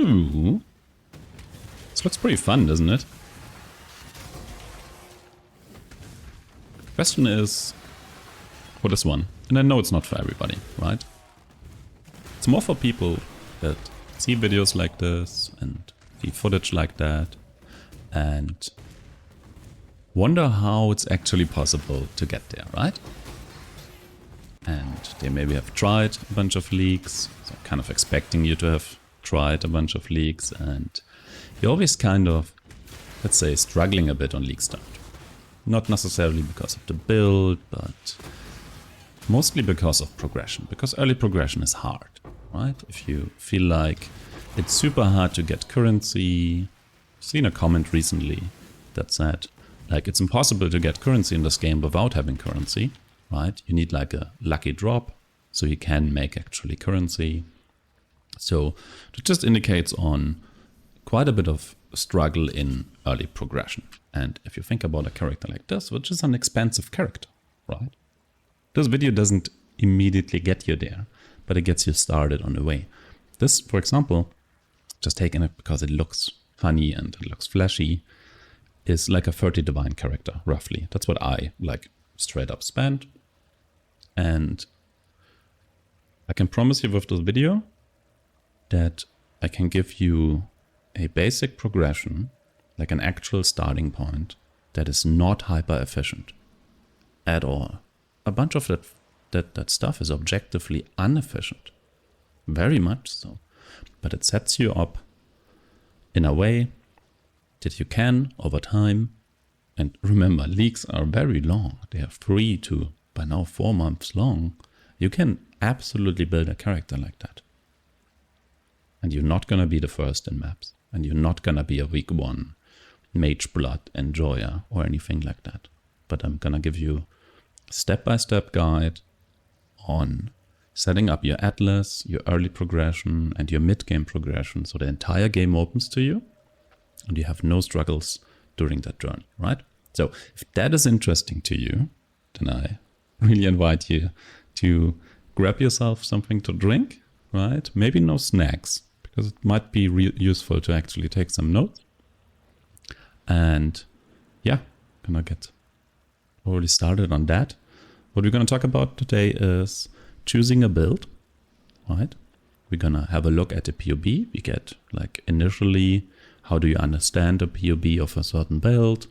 Ooh. This looks pretty fun, doesn't it? Question is, for this one, and I know it's not for everybody, right? It's more for people that see videos like this and see footage like that and wonder how it's actually possible to get there, right? And they maybe have tried a bunch of leagues, so kind of expecting you to have tried a bunch of leagues, and you're always kind of, let's say, struggling a bit on League Start. Not necessarily because of the build, but mostly because of progression, because early progression is hard, right? If you feel like it's super hard to get currency, I've seen a comment recently that said, like, it's impossible to get currency in this game without having currency, right? You need like a lucky drop, so you can make actually currency. So it just indicates on quite a bit of struggle in early progression. And if you think about a character like this, which is an expensive character, right? This video doesn't immediately get you there, but it gets you started on the way. This, for example, just taking it because it looks funny and it looks flashy, is like a 30 divine character, roughly. That's what I like straight up spent. And I can promise you with this video that I can give you a basic progression, like an actual starting point, that is not hyper efficient at all. A bunch of that stuff is objectively inefficient, very much so, but it sets you up in a way that you can, over time, and remember, leagues are very long, they are 3 to, by now, 4 months long, you can absolutely build a character like that. And you're not gonna be the first in maps, and you're not gonna be a week 1 mage blood enjoyer or anything like that. But I'm gonna give you a step-by-step guide on setting up your atlas, your early progression, and your mid-game progression, so the entire game opens to you, and you have no struggles during that journey, right? So if that is interesting to you, then I really invite you to grab yourself something to drink, right? Maybe no snacks, because it might be useful to actually take some notes. And yeah, gonna get already started on that. What we're gonna talk about today is choosing a build, right? We're gonna have a look at the POB. We get like initially, how do you understand the POB of a certain build?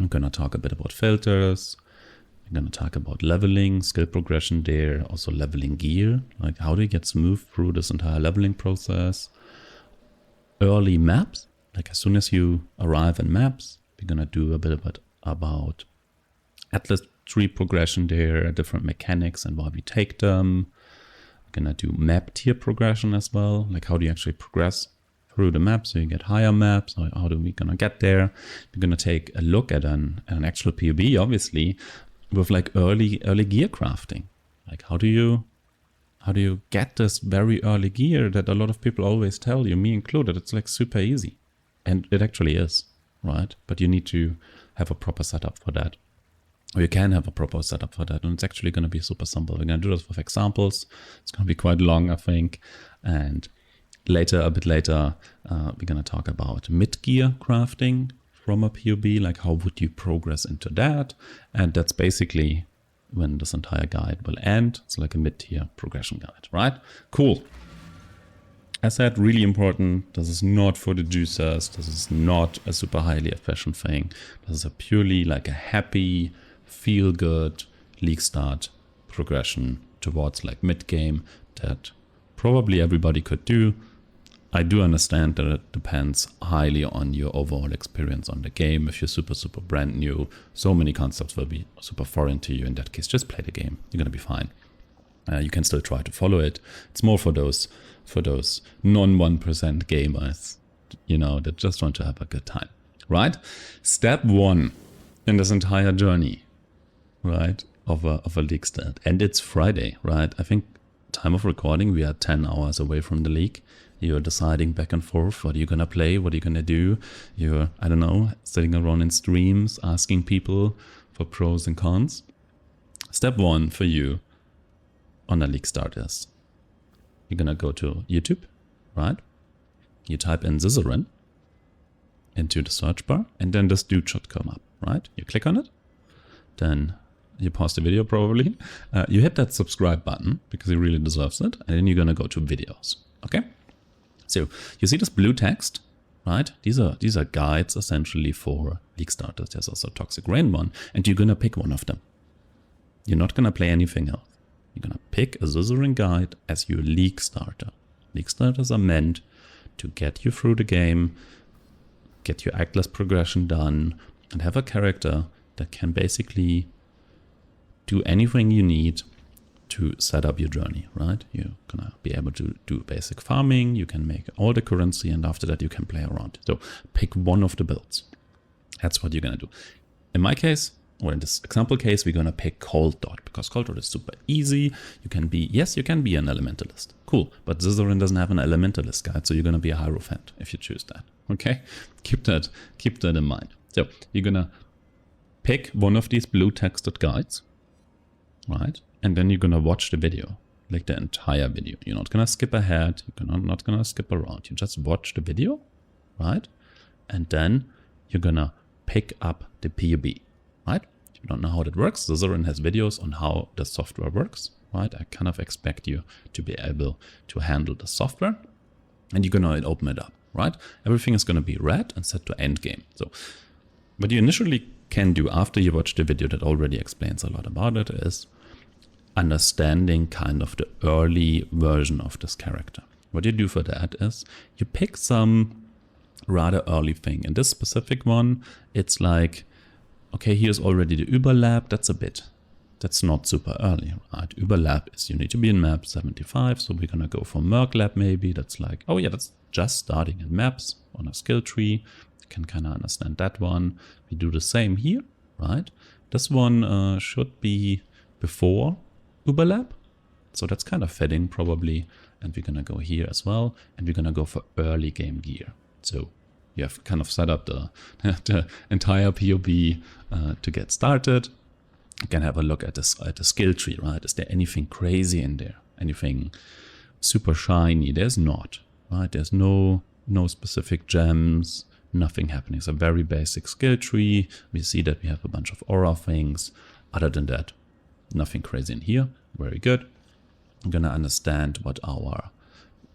I'm gonna talk a bit about filters. I'm gonna talk about leveling, skill progression there, also leveling gear. Like how do you get smooth through this entire leveling process? Early maps, like as soon as you arrive in maps, we're gonna do a bit about atlas tree progression there, different mechanics and why we take them. We're gonna do map tier progression as well, like how do you actually progress through the map so you get higher maps, how do we gonna get there? We're gonna take a look at an actual POB, obviously, with like early gear crafting. Like how do you get this very early gear that a lot of people always tell you, me included, it's like super easy. And it actually is, right? But you need to have a proper setup for that. Or you can have a proper setup for that, and it's actually going to be super simple. We're going to do this with examples. It's going to be quite long, I think. And later, a bit later, we're going to talk about mid-gear crafting from a POB, like how would you progress into that? And that's basically when this entire guide will end. It's like a mid-tier progression guide, right? Cool. As said, really important, this is not for the juicers. This is not a super highly efficient thing. This is a purely like a happy, feel good league start progression towards like mid game that probably everybody could do. I do understand that it depends highly on your overall experience on the game. If you're super brand new, so many concepts will be super foreign to you. In that case, just play the game. You're gonna be fine. You can still try to follow it. It's more for those non 1% gamers, you know, that just want to have a good time, right? Step 1 in this entire journey, right, of a league start. And it's Friday, right? I think time of recording, we are 10 hours away from the league. You're deciding back and forth, what are you going to play? What are you going to do? You're, I don't know, sitting around in streams, asking people for pros and cons. Step 1 for you on a league start is, you're going to go to YouTube, right? you type in Scissorin into the search bar, and then this dude should come up, right? You click on it, then you pause the video probably. You hit that subscribe button because he really deserves it, and then you're gonna go to videos, okay? So you see this blue text, right? These are guides essentially for League starters. There's also a Toxic Rain one, and you're gonna pick one of them. You're not gonna play anything else. You're gonna pick a Scissorin guide as your League starter. League starters are meant to get you through the game, get your actless progression done, and have a character that can basically do anything you need to set up your journey, right? You're gonna be able to do basic farming, you can make all the currency, and after that you can play around. So pick one of the builds. That's what you're gonna do. In my case, or in this example case, we're gonna pick Cold Dot, because Cold Dot is super easy. You can be an Elementalist. Cool, but Scissorin doesn't have an Elementalist guide, so you're gonna be a Hierophant if you choose that, okay? Keep that in mind. So you're gonna pick one of these blue texted guides, right? And then you're gonna watch the video, like the entire video. You're not gonna skip ahead, you're not gonna skip around. You just watch the video, right? And then you're gonna pick up the PUB, right? If you don't know how that works, Scissorin has videos on how the software works, right? I kind of expect you to be able to handle the software, and you're gonna open it up, right? Everything is gonna be red and set to endgame. So what you initially can do after you watch the video that already explains a lot about it is understanding kind of the early version of this character. What you do for that is you pick some rather early thing. In this specific one, it's like, okay, here's already the Überlap. That's not super early, right? Überlap is you need to be in map 75, so we're gonna go for Merklab maybe. That's like, oh yeah, that's just starting in maps on a skill tree. You can kind of understand that one. We do the same here, right? This one should be before Überlap, so that's kind of fitting probably. And we're gonna go here as well, and we're gonna go for early game gear. So you have kind of set up the entire POB to get started. You can have a look at the skill tree, right? Is there anything crazy in there? Anything super shiny? There's not, right? There's no specific gems, nothing happening. It's a very basic skill tree. We see that we have a bunch of aura things. Other than that, nothing crazy in here. Very good. I'm gonna understand what our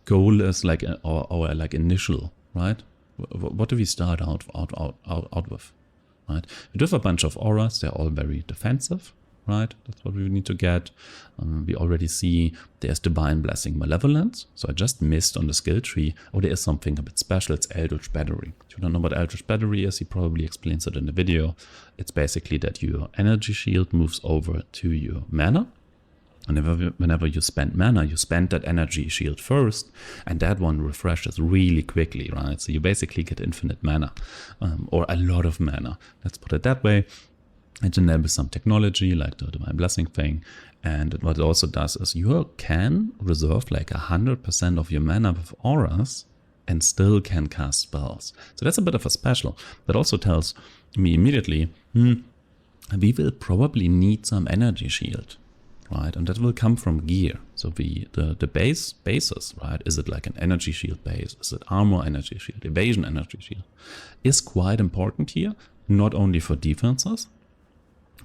goal is, like our like initial, right? What do we start out with, right? We do have a bunch of auras. They're all very defensive, right? That's what we need to get. We already see there's Divine Blessing Malevolence. So I just missed on the skill tree. Oh, there is something a bit special. It's Eldritch Battery. If you don't know what Eldritch Battery is, he probably explains it in the video. It's basically that your energy shield moves over to your mana. And whenever you spend mana, you spend that energy shield first, and that one refreshes really quickly, right? So you basically get infinite mana, or a lot of mana. Let's put it that way. It enables some technology like the Divine Blessing thing. And what it also does is you can reserve like 100% of your mana with auras and still can cast spells. So that's a bit of a special. That also tells me immediately, we will probably need some energy shield. Right, and that will come from gear. So the bases, right? Is it like an energy shield base? Is it armor energy shield? Evasion energy shield? Is quite important here, not only for defenses,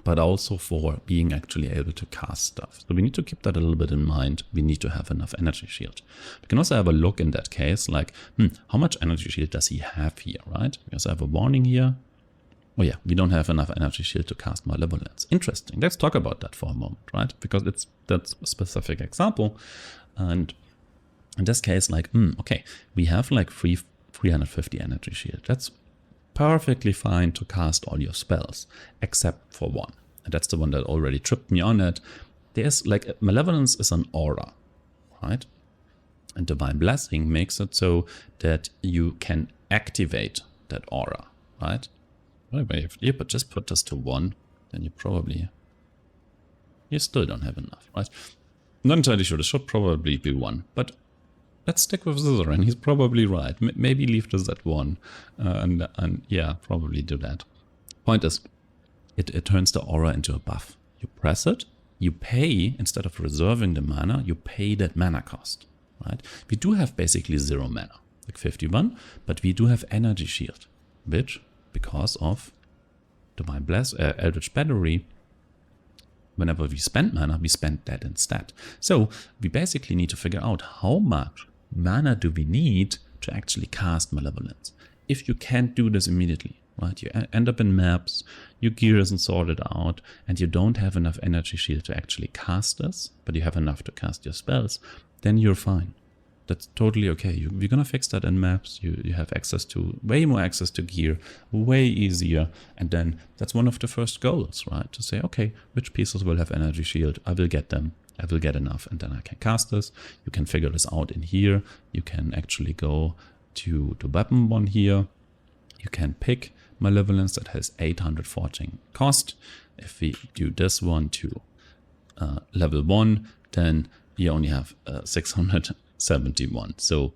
but also for being actually able to cast stuff. So we need to keep that a little bit in mind. We need to have enough energy shield. We can also have a look in that case, like, how much energy shield does he have here, right? We also have a warning here. Oh yeah, we don't have enough energy shield to cast Malevolence. Interesting. Let's talk about that for a moment, right? Because that's a specific example. And in this case, like, okay, we have like 350 energy shield. That's perfectly fine to cast all your spells, except for one. And that's the one that already tripped me on it. There's like, Malevolence is an aura, right? And Divine Blessing makes it so that you can activate that aura, right? If you just put this to 1, then you still don't have enough, right? Not entirely sure, this should probably be 1, but let's stick with Scissorin, he's probably right. Maybe leave this at 1, and yeah, probably do that. Point is, it turns the aura into a buff. You press it, you pay, instead of reserving the mana, you pay that mana cost, right? We do have basically 0 mana. like 51, but we do have energy shield, which, because of Divine Bless, Eldritch Battery, whenever we spend mana, we spend that instead. So we basically need to figure out how much mana do we need to actually cast Malevolence. If you can't do this immediately, right? You end up in maps, your gear isn't sorted out, and you don't have enough energy shield to actually cast this, but you have enough to cast your spells, then you're fine. That's totally okay. We're gonna fix that in maps. You have access to, way more access to gear, way easier. And then that's one of the first goals, right? To say, okay, which pieces will have energy shield? I will get them. I will get enough, and then I can cast this. You can figure this out in here. You can actually go to the weapon one here. You can pick Malevolence that has 814 cost. If we do this one to level 1, then you only have 671. So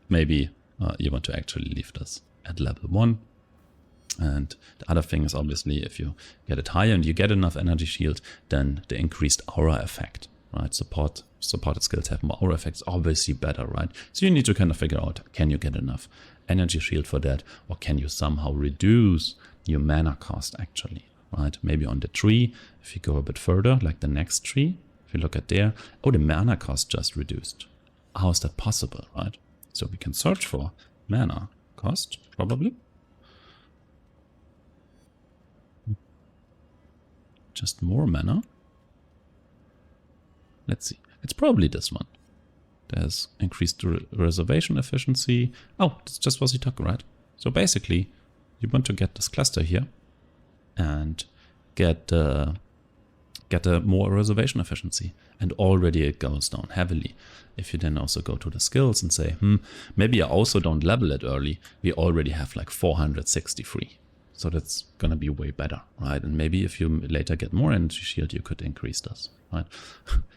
maybe you want to actually leave this at level 1. And the other thing is obviously if you get it higher and you get enough energy shield, then the increased aura effect, right? Supported skills have more aura effects, obviously better, right? So you need to kind of figure out, can you get enough energy shield for that, or can you somehow reduce your mana cost actually, right? Maybe on the tree, if you go a bit further, like the next tree, if you look at there, oh, the mana cost just reduced. How is that possible, right? So we can search for mana cost, probably. Just more mana. Let's see. It's probably this one. There's increased reservation efficiency. Oh, that's just what we talked, right? So basically, you want to get this cluster here and get a more reservation efficiency. And already it goes down heavily. If you then also go to the skills and say, maybe I also don't level it early. We already have like 463. So that's going to be way better, right? And maybe if you later get more energy shield, you could increase this, right?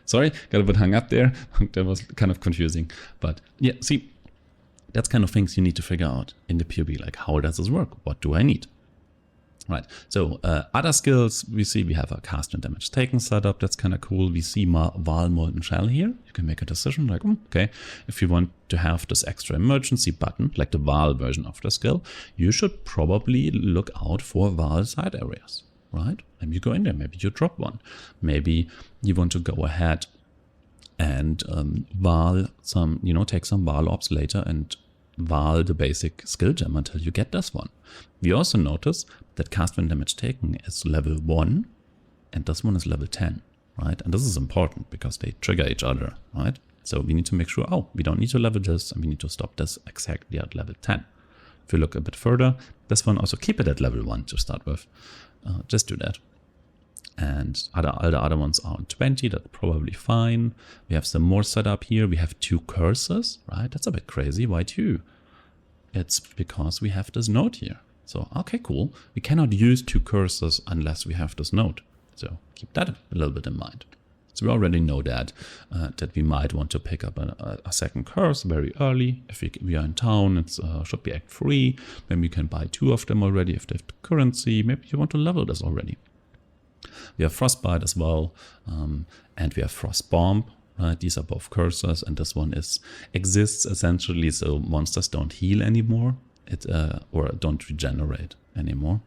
Sorry, got a bit hung up there. That was kind of confusing. But yeah, see, that's kind of things you need to figure out in the PoE. Like, how does this work? What do I need? Right, so other skills, we see we have a cast and damage taken setup. That's kind of cool. We see Vaal Molten Shell here. You can make a decision like, okay, if you want to have this extra emergency button, like the Vaal version of the skill, you should probably look out for Vaal side areas, right? Maybe you go in there, maybe you drop one. Maybe you want to go ahead and Vaal some, take some Vaal orbs later and Vaal the basic skill gem until you get this one. We also notice that cast when damage taken is level 1 and this one is level 10, right? And this is important because they trigger each other, right? So we need to make sure, we don't need to level this and we need to stop this exactly at level 10. If you look a bit further, this one also keep it at level 1 to start with. Just do that. And all the other ones are on 20, that's probably fine. We have some more setup here. We have 2 curses, right? That's a bit crazy. Why 2? It's because we have this node here. So, okay, cool. We cannot use 2 curses unless we have this node. So keep that a little bit in mind. So we already know that we might want to pick up a second curse very early. If we are in town, it should be Act 3. Then we can buy 2 of them already if they have the currency. Maybe you want to level this already. We have Frostbite as well, and we have Frost Bomb, right? These are both curses, and this one exists essentially so monsters don't heal anymore, or don't regenerate anymore.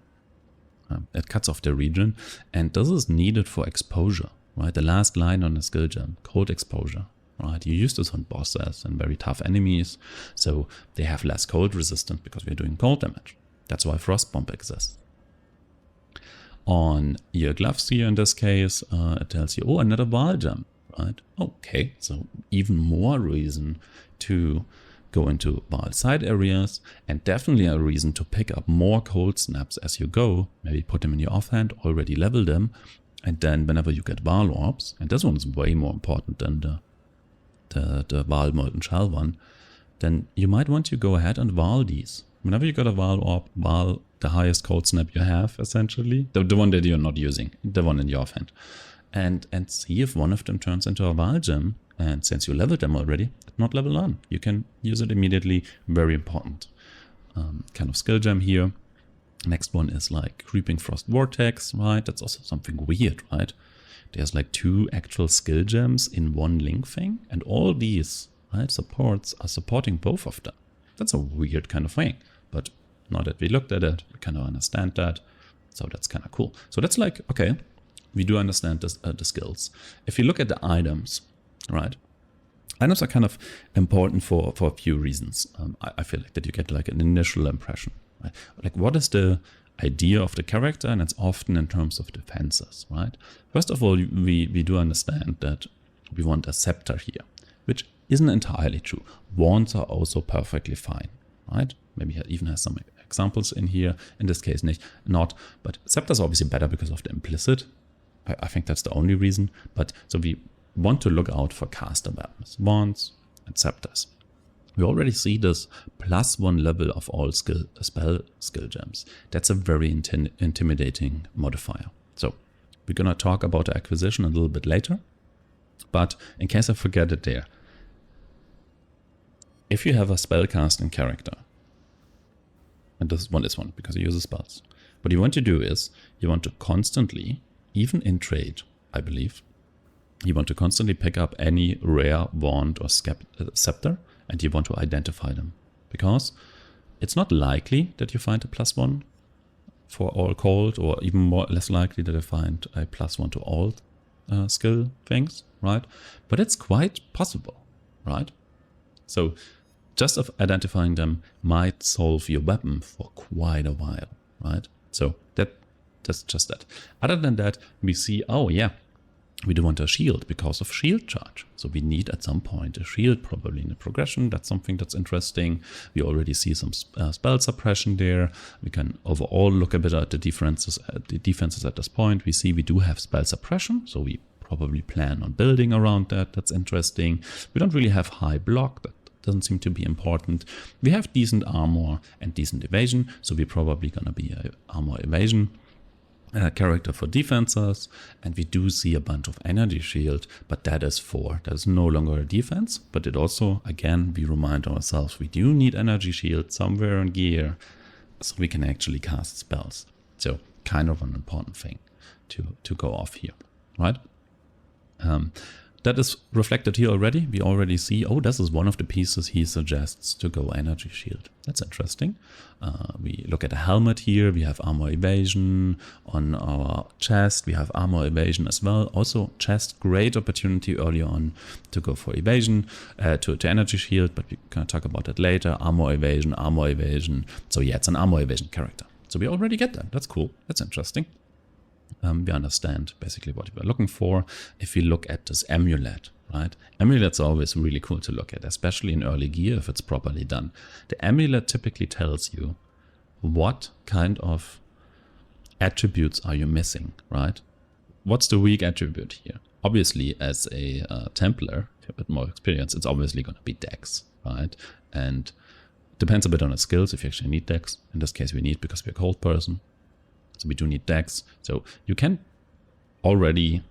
It cuts off the regen, and this is needed for exposure, right? The last line on the skill gem, cold exposure, right? You use this on bosses and very tough enemies, so they have less cold resistance because we're doing cold damage. That's why Frost Bomb exists. On your gloves here in this case, it tells you, oh, another Vaal gem, right? Okay, so even more reason to go into Vaal side areas, and definitely a reason to pick up more cold snaps as you go. Maybe put them in your offhand, already level them, and then whenever you get Vaal orbs, and this one is way more important than the Vaal Molten Shell one, then you might want to go ahead and Vaal these. Whenever you got a Vaal orb, Vaal the highest cold snap you have, essentially. The one that you're not using, the one in your offhand. And see if one of them turns into a Vaal gem. And since you leveled them already, not level 1. You can use it immediately. Very important kind of skill gem here. Next one is like Creeping Frost Vortex, right? That's also something weird, right? There's like 2 actual skill gems in one link thing. And all these, right, supports are supporting both of them. That's a weird kind of thing. But now that we looked at it, we kind of understand that. So that's kind of cool. So that's like, okay, we do understand this, the skills. If you look at the items, right? Items are kind of important for a few reasons. I feel like that you get like an initial impression, right? Like what is the idea of the character, and it's often in terms of defenses, right? First of all, we do understand that we want a scepter here, which isn't entirely true. Wands are also perfectly fine, right? Maybe it even has some examples in here. In this case, not. But scepter is obviously better because of the implicit. I think that's the only reason. But so we want to look out for caster weapons, wands and scepters. We already see this +1 level of all spell skill gems. That's a very intimidating modifier. So we're gonna talk about the acquisition a little bit later. But in case I forget it there, if you have a spellcasting character, and this one is one because it uses spells, what you want to do is you want to constantly, even in trade, I believe, you want to constantly pick up any rare wand or scepter, and you want to identify them, because it's not likely that you find a +1 for all cold, or even less likely that you find a +1 to all skill things, right? But it's quite possible, right? So just of identifying them might solve your weapon for quite a while, right? So that's just that. Other than that, we see, oh yeah, we do want a shield because of shield charge. So we need at some point a shield, probably in the progression. That's something that's interesting. We already see some spell suppression there. We can overall look a bit at the defenses at this point. We see we do have spell suppression, so we probably plan on building around that. That's interesting. We don't really have high block. That doesn't seem to be important. We have decent armor and decent evasion, so we're probably gonna be a armor evasion character for defenses, and we do see a bunch of energy shield, but that is no longer a defense. But it also, again, we remind ourselves we do need energy shield somewhere in gear so we can actually cast spells. So kind of an important thing to go off here, right? That is reflected here already. We already see, oh, this is one of the pieces he suggests to go energy shield. That's interesting. We look at the helmet here. We have armor evasion. On our chest, we have armor evasion as well. Also chest, great opportunity early on to go for evasion, to energy shield, but we can talk about that later. Armor evasion. So yeah, it's an armor evasion character. So we already get that. That's cool. That's interesting. We understand basically what we're looking for. If we look at this amulet, right? Amulets are always really cool to look at, especially in early gear if it's properly done. The amulet typically tells you what kind of attributes are you missing, right? What's the weak attribute here? Obviously, as a Templar, if you have a bit more experience, it's obviously going to be Dex, right? And depends a bit on the skills if you actually need Dex. In this case, we need because we're a cold person. So we do need Dex. So you can already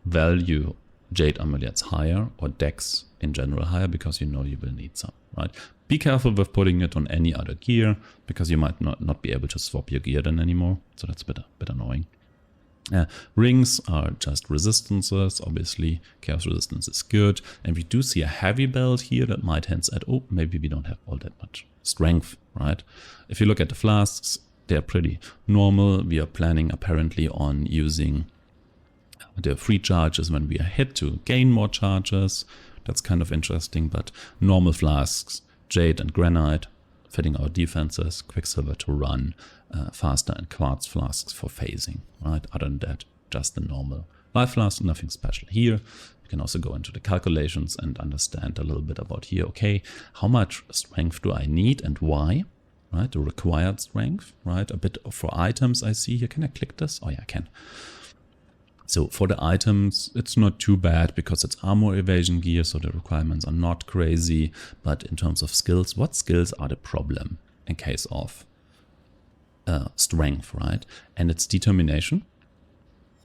value Jade Amulets higher, or Dex in general higher, because you know you will need some, right? Be careful with putting it on any other gear, because you might not be able to swap your gear then anymore. So that's a bit annoying. Rings are just resistances. Obviously, chaos resistance is good. And we do see a heavy belt here that might hint at, oh, maybe we don't have all that much strength, right? If you look at the flasks, they're pretty normal. We are planning apparently on using the free charges when we are hit to gain more charges. That's kind of interesting, but normal flasks, jade and granite, fitting our defenses, quicksilver to run faster, and quartz flasks for phasing, right? Other than that, just the normal life flask, nothing special here. You can also go into the calculations and understand a little bit about here. Okay, how much strength do I need and why? Right, the required strength, right? A bit for items I see here. Can I click this? Oh yeah, I can. So for the items, it's not too bad because it's armor evasion gear, so the requirements are not crazy. But in terms of skills, what skills are the problem in case of strength, right? And it's determination,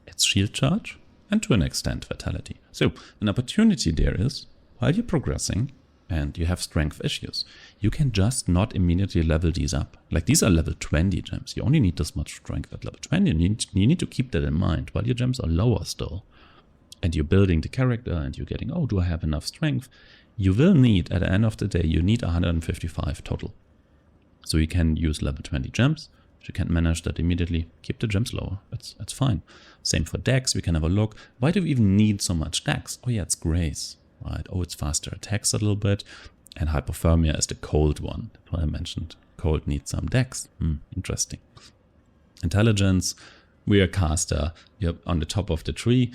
it's shield charge, and to an extent vitality. So an opportunity there is, while you're progressing, and you have strength issues, you can just not immediately level these up. Like these are level 20 gems. You only need this much strength at level 20. And you need to keep that in mind while your gems are lower still. And you're building the character and you're getting, oh, do I have enough strength? you will need, at the end of the day, you need 155 total. So you can use level 20 gems. If you can't manage that immediately, keep the gems lower. It's fine. Same for dex. We can have a look. Why do we even need so much dex? Oh yeah, it's grace, right? Oh, it's faster attacks a little bit. And hypothermia is the cold one. That's why I mentioned cold needs some dex. Interesting. Intelligence. We are caster. Yep, on the top of the tree.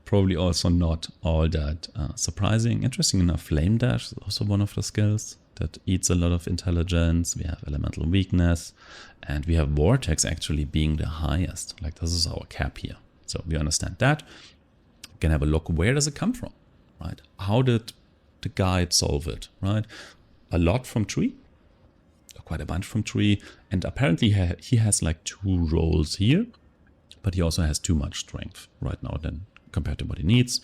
Probably also not all that surprising. Interesting enough, Flame Dash is also one of the skills that eats a lot of intelligence. We have Elemental Weakness, and we have Vortex actually being the highest. Like, this is our cap here. So we understand that. We can have a look, where does it come from, right? How did the guide solve it, right? A lot from tree, quite a bunch from tree, and apparently he has like 2 roles here, but he also has too much strength right now then compared to what he needs.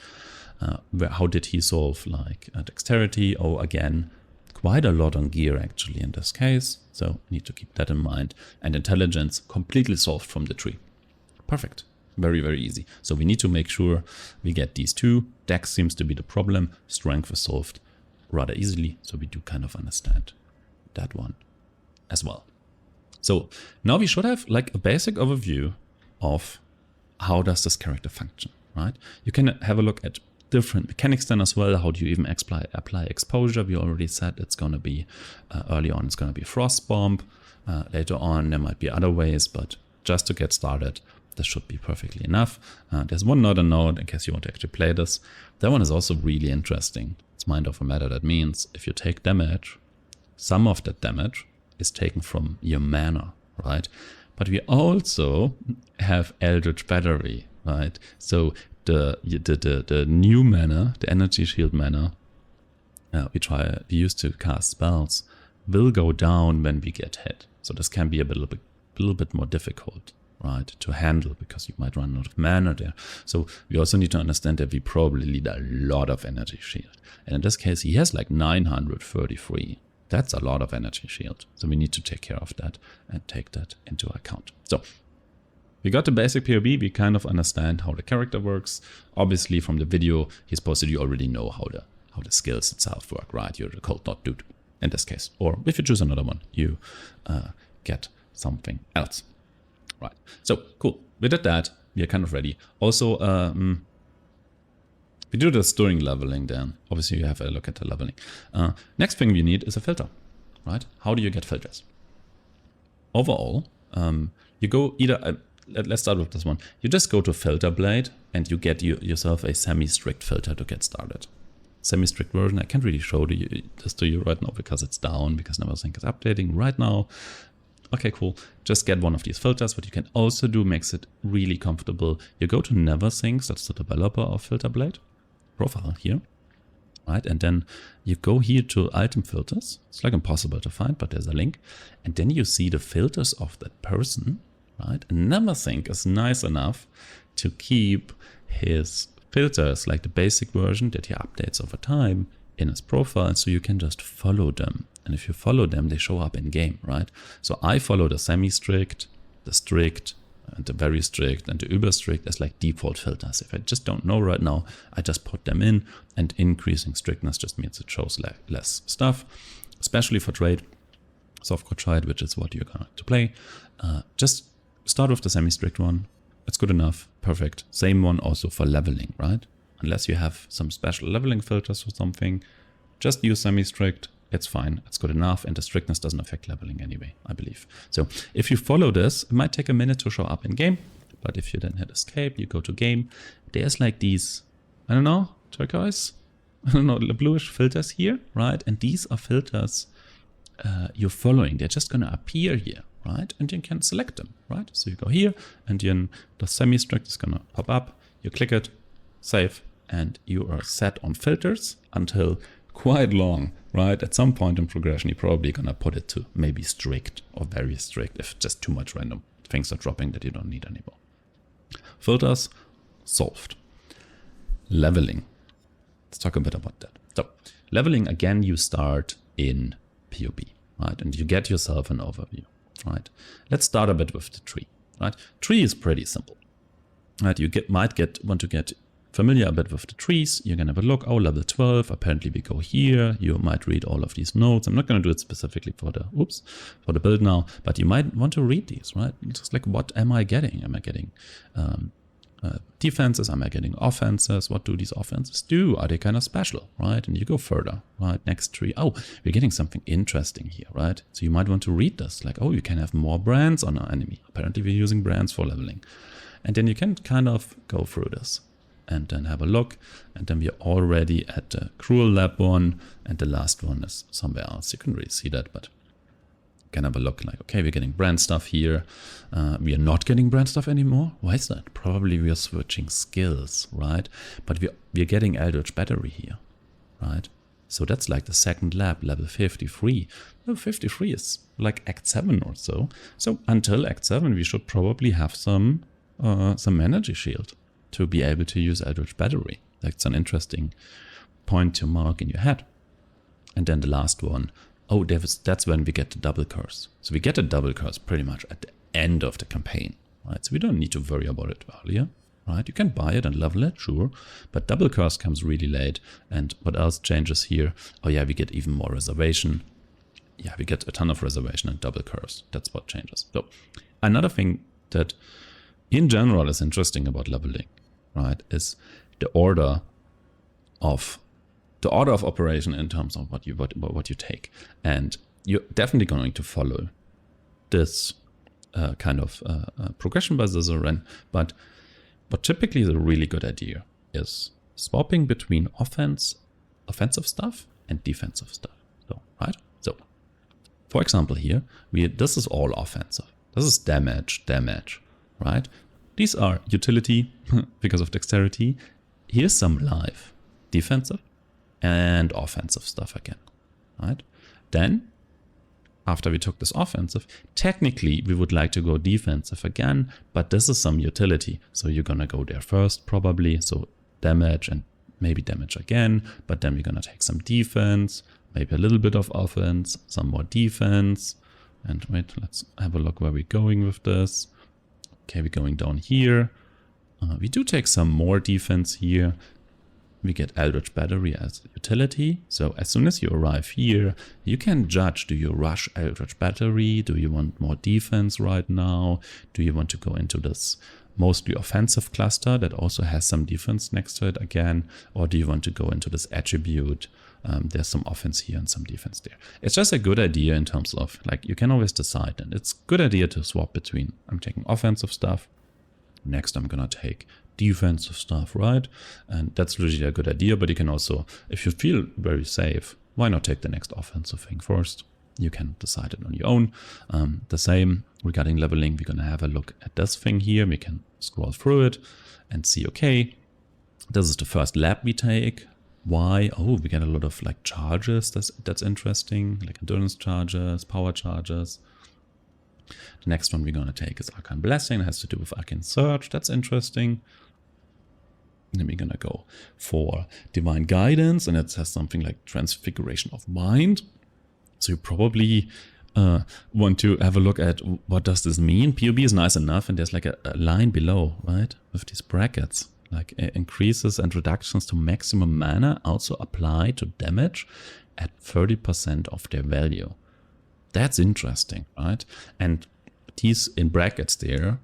How did he solve like dexterity? Oh, again, quite a lot on gear actually in this case, so need to keep that in mind. And intelligence completely solved from the tree. Perfect. Very, very easy. So we need to make sure we get these 2. Dex seems to be the problem. Strength is solved rather easily, so we do kind of understand that one as well. So now we should have like a basic overview of how does this character function, right? You can have a look at different mechanics then as well. How do you even apply exposure? We already said it's going to be, early on it's going to be Frost Bomb. Later on there might be other ways, but just to get started, this should be perfectly enough. There's one other note in case you want to actually play this. That one is also really interesting. It's Mind Over Matter. That means if you take damage, some of that damage is taken from your mana, right? But we also have Eldritch Battery, right? So the new mana, the energy shield mana, we used to cast spells, will go down when we get hit. So this can be a little bit more difficult, right, to handle, because you might run out of mana there. So we also need to understand that we probably need a lot of energy shield. And in this case, he has like 933. That's a lot of energy shield. So we need to take care of that and take that into account. So we got the basic POB. We kind of understand how the character works. Obviously from the video he's posted, you already know how the skills itself work, right? You're the cold knot dude in this case. Or if you choose another one, you get something else. Right, so cool. We did that. We are kind of ready. Also, we do this during leveling then. Obviously, you have a look at the leveling. Next thing we need is a filter, right? How do you get filters? Overall, you go either, let's start with this one. You just go to Filter Blade and you get yourself a semi-strict filter to get started. Semi-strict version, I can't really show this to you right now because it's down, because Neversink is updating right now. Okay, cool. Just get one of these filters. What you can also do makes it really comfortable. You go to Neversink, that's the developer of Filter Blade, profile here, right? And then you go here to item filters. It's like impossible to find, but there's a link. And then you see the filters of that person, right? And Neversink is nice enough to keep his filters, like the basic version that he updates over time, in his profile, so you can just follow them. And if you follow them, they show up in game, right? So I follow the semi-strict, the strict, and the very strict, and the uber strict as like default filters. If I just don't know right now, I just put them in, and increasing strictness just means it shows less stuff, especially for trade, softcore trade, which is what you're going to play. Just start with the semi-strict one. It's good enough, perfect. Same one also for leveling, right? Unless you have some special leveling filters or something, just use semi-strict. It's fine, it's good enough, and the strictness doesn't affect leveling anyway, I believe. So if you follow this, it might take a minute to show up in game, but if you then hit escape, you go to game, there's like these, I don't know, turquoise, I don't know, bluish filters here, right? And these are filters you're following. They're just gonna appear here, right? And you can select them, right? So you go here, and then the semi-strict is gonna pop up, you click it, save, and you are set on filters until quite long, right? At some point in progression, you're probably gonna put it to maybe strict or very strict if just too much random things are dropping that you don't need anymore. Filters solved. Leveling. Let's talk a bit about that. So leveling, again, you start in POB, right? And you get yourself an overview, right? Let's start a bit with the tree, right? Tree is pretty simple, right? You might want to get familiar a bit with the trees, you're going to have a look, oh, level 12, apparently we go here. You might read all of these notes. I'm not going to do it specifically for the, for the build now, but you might want to read these, right? Just like, what am I getting? Am I getting defenses? Am I getting offenses? What do these offenses do? Are they kind of special, right? And you go further, right? Next tree, oh, we're getting something interesting here, right? So you might want to read this, like, oh, you can have more brands on our enemy. Apparently we're using brands for leveling. And then you can kind of go through this and then have a look. And then we're already at the Cruel Lab one, and the last one is somewhere else. You can really see that, but you can have a look like, okay, we're getting brand stuff here. We are not getting brand stuff anymore. Why is that? Probably we are switching skills, right? But we're getting Eldritch Battery here, right? So that's like the second lab, level 53. Level 53 is like Act 7 or so. So until Act 7, we should probably have some energy shield to be able to use Eldritch Battery. That's an interesting point to mark in your head. And then the last one, oh, that's when we get the double curse. So we get a double curse pretty much at the end of the campaign, right? So we don't need to worry about it earlier, right? You can buy it and level it, sure, but double curse comes really late. And what else changes here? Oh yeah, we get even more reservation. Yeah, we get a ton of reservation and double curse. That's what changes. So another thing that in general is interesting about leveling, right, is the order of operation in terms of what you take. And you're definitely going to follow this kind of progression by Zizaran, but typically the really good idea is swapping between offensive stuff and defensive stuff. So, right? So, for example here, this is all offensive. This is damage, right? These are utility because of dexterity. Here's some life, defensive and offensive stuff again, right? Then, after we took this offensive, technically we would like to go defensive again, but this is some utility. So you're gonna go there first probably. So damage and maybe damage again, but then we're gonna take some defense, maybe a little bit of offense, some more defense. And wait, let's have a look where we're going with this. Okay, we're going down here. We do take some more defense here. We get Eldritch Battery as utility. So as soon as you arrive here, you can judge, do you rush Eldritch Battery? Do you want more defense right now? Do you want to go into this mostly offensive cluster that also has some defense next to it again? Or do you want to go into this attribute? There's some offense here and some defense there. It's just a good idea in terms of, like, you can always decide, and it's a good idea to swap between, I'm taking offensive stuff, next I'm gonna take defensive stuff, right? And that's really a good idea, but you can also, if you feel very safe, why not take the next offensive thing first? You can decide it on your own. The same regarding leveling, we're gonna have a look at this thing here. We can scroll through it and see, okay, this is the first lab we take. Why? Oh, we get a lot of like charges. That's interesting, like endurance charges, power charges. The next one we're going to take is Arcane Blessing. It has to do with Arcane Search. That's interesting. And then we're going to go for Divine Guidance, and it has something like Transfiguration of Mind. So you probably want to have a look at what does this mean. POB is nice enough, and there's like a line below, right, with these brackets. Like increases and reductions to maximum mana also apply to damage at 30% of their value. That's interesting, right? And these in brackets there,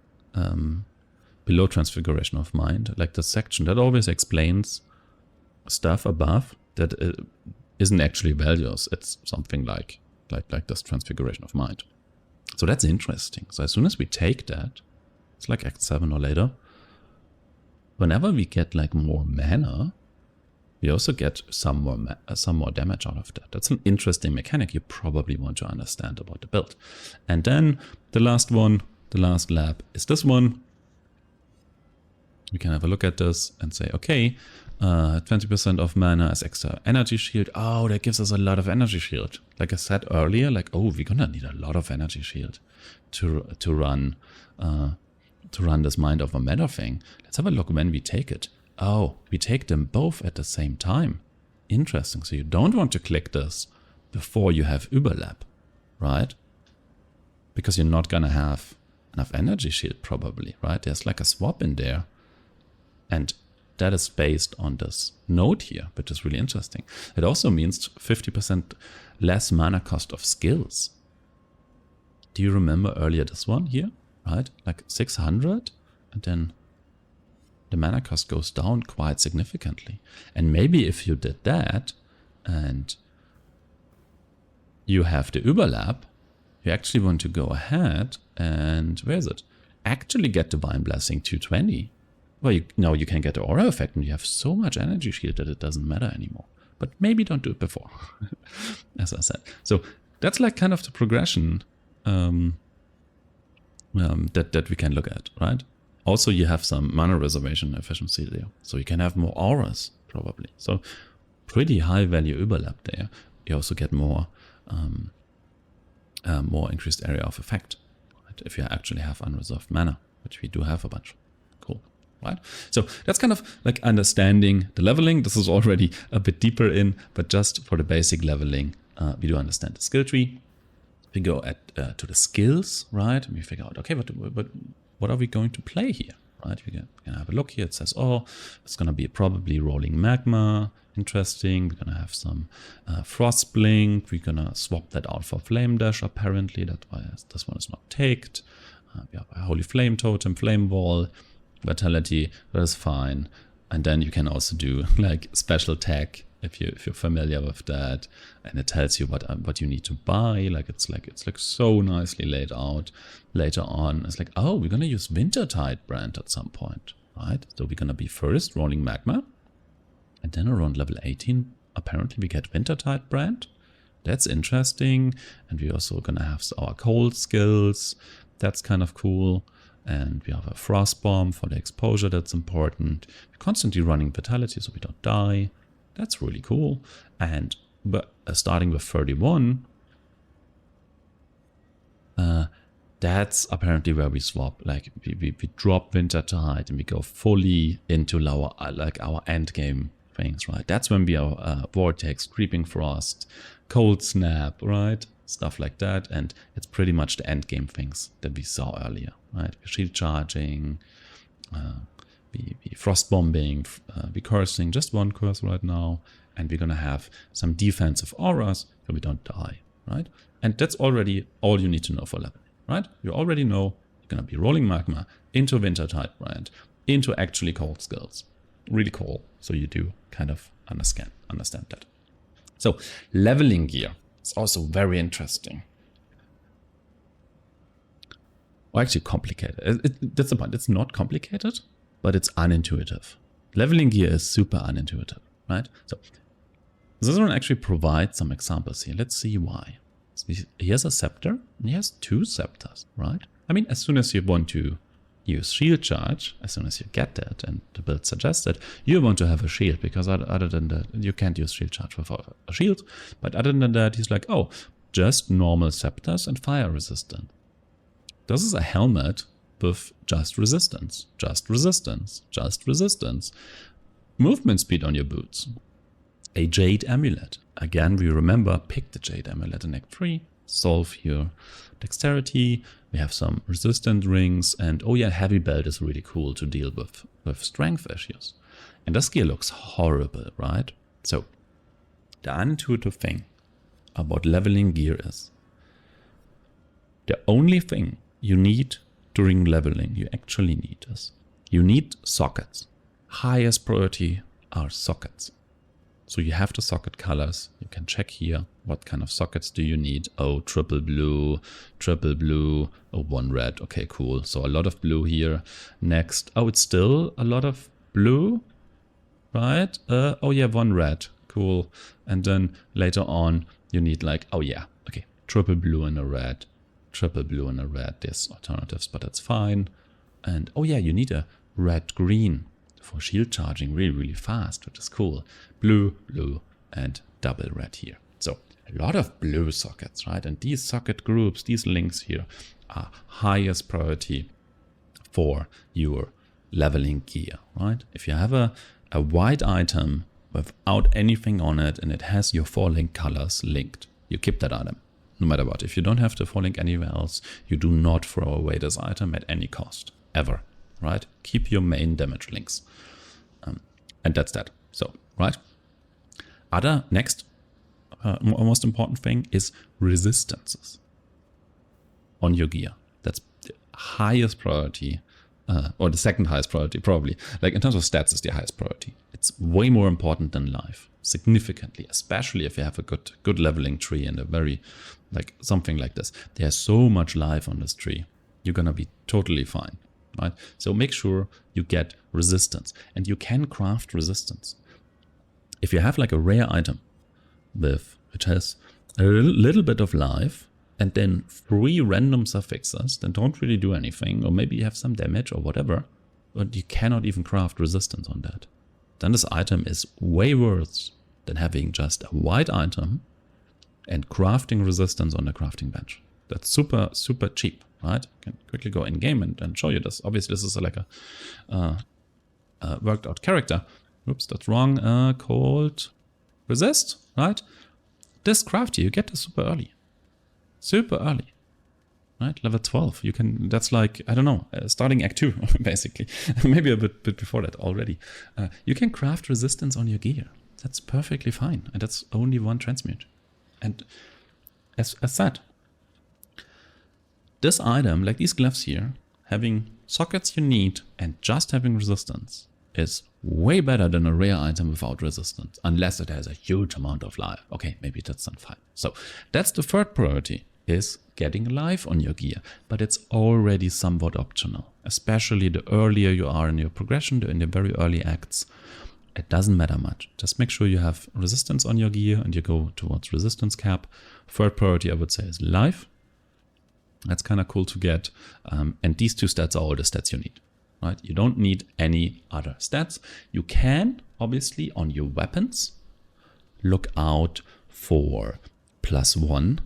below Transfiguration of Mind, like the section that always explains stuff above that isn't actually values. It's something like this Transfiguration of Mind. So that's interesting. So as soon as we take that, it's like Act 7 or later, whenever we get like more mana, we also get some more damage out of that. That's an interesting mechanic you probably want to understand about the build. And then the last one, the last lab is this one. We can have a look at this and say, okay, 20% of mana as extra energy shield. Oh, that gives us a lot of energy shield. Like I said earlier, like, oh, we're gonna need a lot of energy shield to run this Mind Over Matter thing. Let's have a look when we take it. Oh, we take them both at the same time. Interesting. So you don't want to click this before you have Überlap, right? Because you're not gonna have enough energy shield probably, right? There's like a swap in there. And that is based on this node here, which is really interesting. It also means 50% less mana cost of skills. Do you remember earlier this one here, right? Like 600, and then the mana cost goes down quite significantly. And maybe if you did that and you have the overlap, you actually want to go ahead and, where is it? Actually get Divine Blessing 220. Well, now you can get the aura effect and you have so much energy shield that it doesn't matter anymore. But maybe don't do it before, as I said. So that's like kind of the progression that we can look at, right? Also, you have some mana reservation efficiency there. So you can have more auras, probably. So pretty high value overlap there. You also get more increased area of effect, right? If you actually have unreserved mana, which we do have a bunch. Cool, right? So that's kind of like understanding the leveling. This is already a bit deeper in, but just for the basic leveling, we do understand the skill tree. We go to the skills, right? And we figure out, okay, but what are we going to play here, right? We can have a look here. It says, oh, it's going to be probably rolling magma. Interesting. We're going to have some frost blink. We're going to swap that out for flame dash, apparently. That's why this one is not taked. We have a holy flame totem, flame wall, vitality. That is fine. And then you can also do like special tech if you're familiar with that, and it tells you what you need to buy. It's like so nicely laid out. Later on, it's like, oh, we're gonna use Wintertide brand at some point, right? So we're gonna be first rolling magma, and then around level 18, apparently we get Wintertide brand. That's interesting. And we're also gonna have our cold skills. That's kind of cool. And we have a frost bomb for the exposure. That's important. We're constantly running vitality so we don't die. That's really cool. And but starting with 31, that's apparently where we swap. Like we drop Wintertide and we go fully into our end game things, right? That's when we are Vortex, Creeping Frost, Cold Snap, right? Stuff like that. And it's pretty much the end game things that we saw earlier, right? We're shield charging, be frost bombing, be cursing, just one curse right now, and we're gonna have some defensive auras so we don't die, right? And that's already all you need to know for leveling, right? You already know you're gonna be rolling magma into Wintertide brand, into actually cold skills. Really cool. So you do kind of understand that. So leveling gear is also very interesting. Or actually complicated. That's the point. It's not complicated, but it's unintuitive. Leveling gear is super unintuitive, right? So this one actually provides some examples here. Let's see why. So here's a scepter, and he has two scepters, right? I mean, as soon as you want to use shield charge, as soon as you get that, and the build suggests that, you want to have a shield, because other than that, you can't use shield charge without a shield. But other than that, he's like, oh, just normal scepters and fire resistant. This is a helmet with just resistance, just resistance, just resistance. Movement speed on your boots. A Jade Amulet. Again, we remember, pick the Jade Amulet in Act 3, solve your dexterity. We have some resistant rings, and oh yeah, Heavy Belt is really cool to deal with strength issues. And this gear looks horrible, right? So, the unintuitive thing about leveling gear is the only thing you need during leveling, you actually need is, you need sockets. Highest priority are sockets. So you have the socket colors. You can check here, what kind of sockets do you need? Oh, triple blue, oh, one red. Okay, cool. So a lot of blue here. Next, oh, it's still a lot of blue, right? Oh yeah, one red, cool. And then later on, you need like, oh yeah, okay, triple blue and a red. Triple blue and a red. There's alternatives, but that's fine. And oh yeah, you need a red-green for shield charging really, really fast, which is cool. Blue, blue, and double red here. So a lot of blue sockets, right? And these socket groups, these links here, are highest priority for your leveling gear, right? If you have a white item without anything on it and it has your 4 link colors linked, you keep that item. No matter what. If you don't have the 4 link anywhere else, you do not throw away this item at any cost, ever, right? Keep your main damage links. And that's that. So, right? Other next most important thing is resistances on your gear. That's the highest priority, or the second highest priority probably. Like in terms of stats, it's the highest priority. It's way more important than life, significantly, especially if you have a good leveling tree and a very, like something like this. There's so much life on this tree. You're gonna be totally fine, right? So make sure you get resistance, and you can craft resistance. If you have like a rare item which has a little bit of life and then 3 random suffixes that don't really do anything, or maybe you have some damage or whatever, but you cannot even craft resistance on that, then this item is way worse than having just a white item and crafting resistance on the crafting bench. That's super, super cheap, right? I can quickly go in game and show you this. Obviously, this is like a worked out character. Oops, that's wrong. Called resist, right? This craft here, you get this super early. Super early. Right? Level 12. You can, that's like, I don't know, starting Act 2, basically. Maybe a bit before that already. You can craft resistance on your gear. That's perfectly fine. And that's only 1 transmute. And as said, this item, like these gloves here, having sockets you need and just having resistance is way better than a rare item without resistance, unless it has a huge amount of life. Okay, maybe that's not fine. So that's the third priority, is getting life on your gear, but it's already somewhat optional, especially the earlier you are in your progression, in the very early acts. It doesn't matter much. Just make sure you have resistance on your gear and you go towards resistance cap. Third priority, I would say, is life. That's kind of cool to get. And these 2 stats are all the stats you need. Right? You don't need any other stats. You can, obviously, on your weapons, look out for +1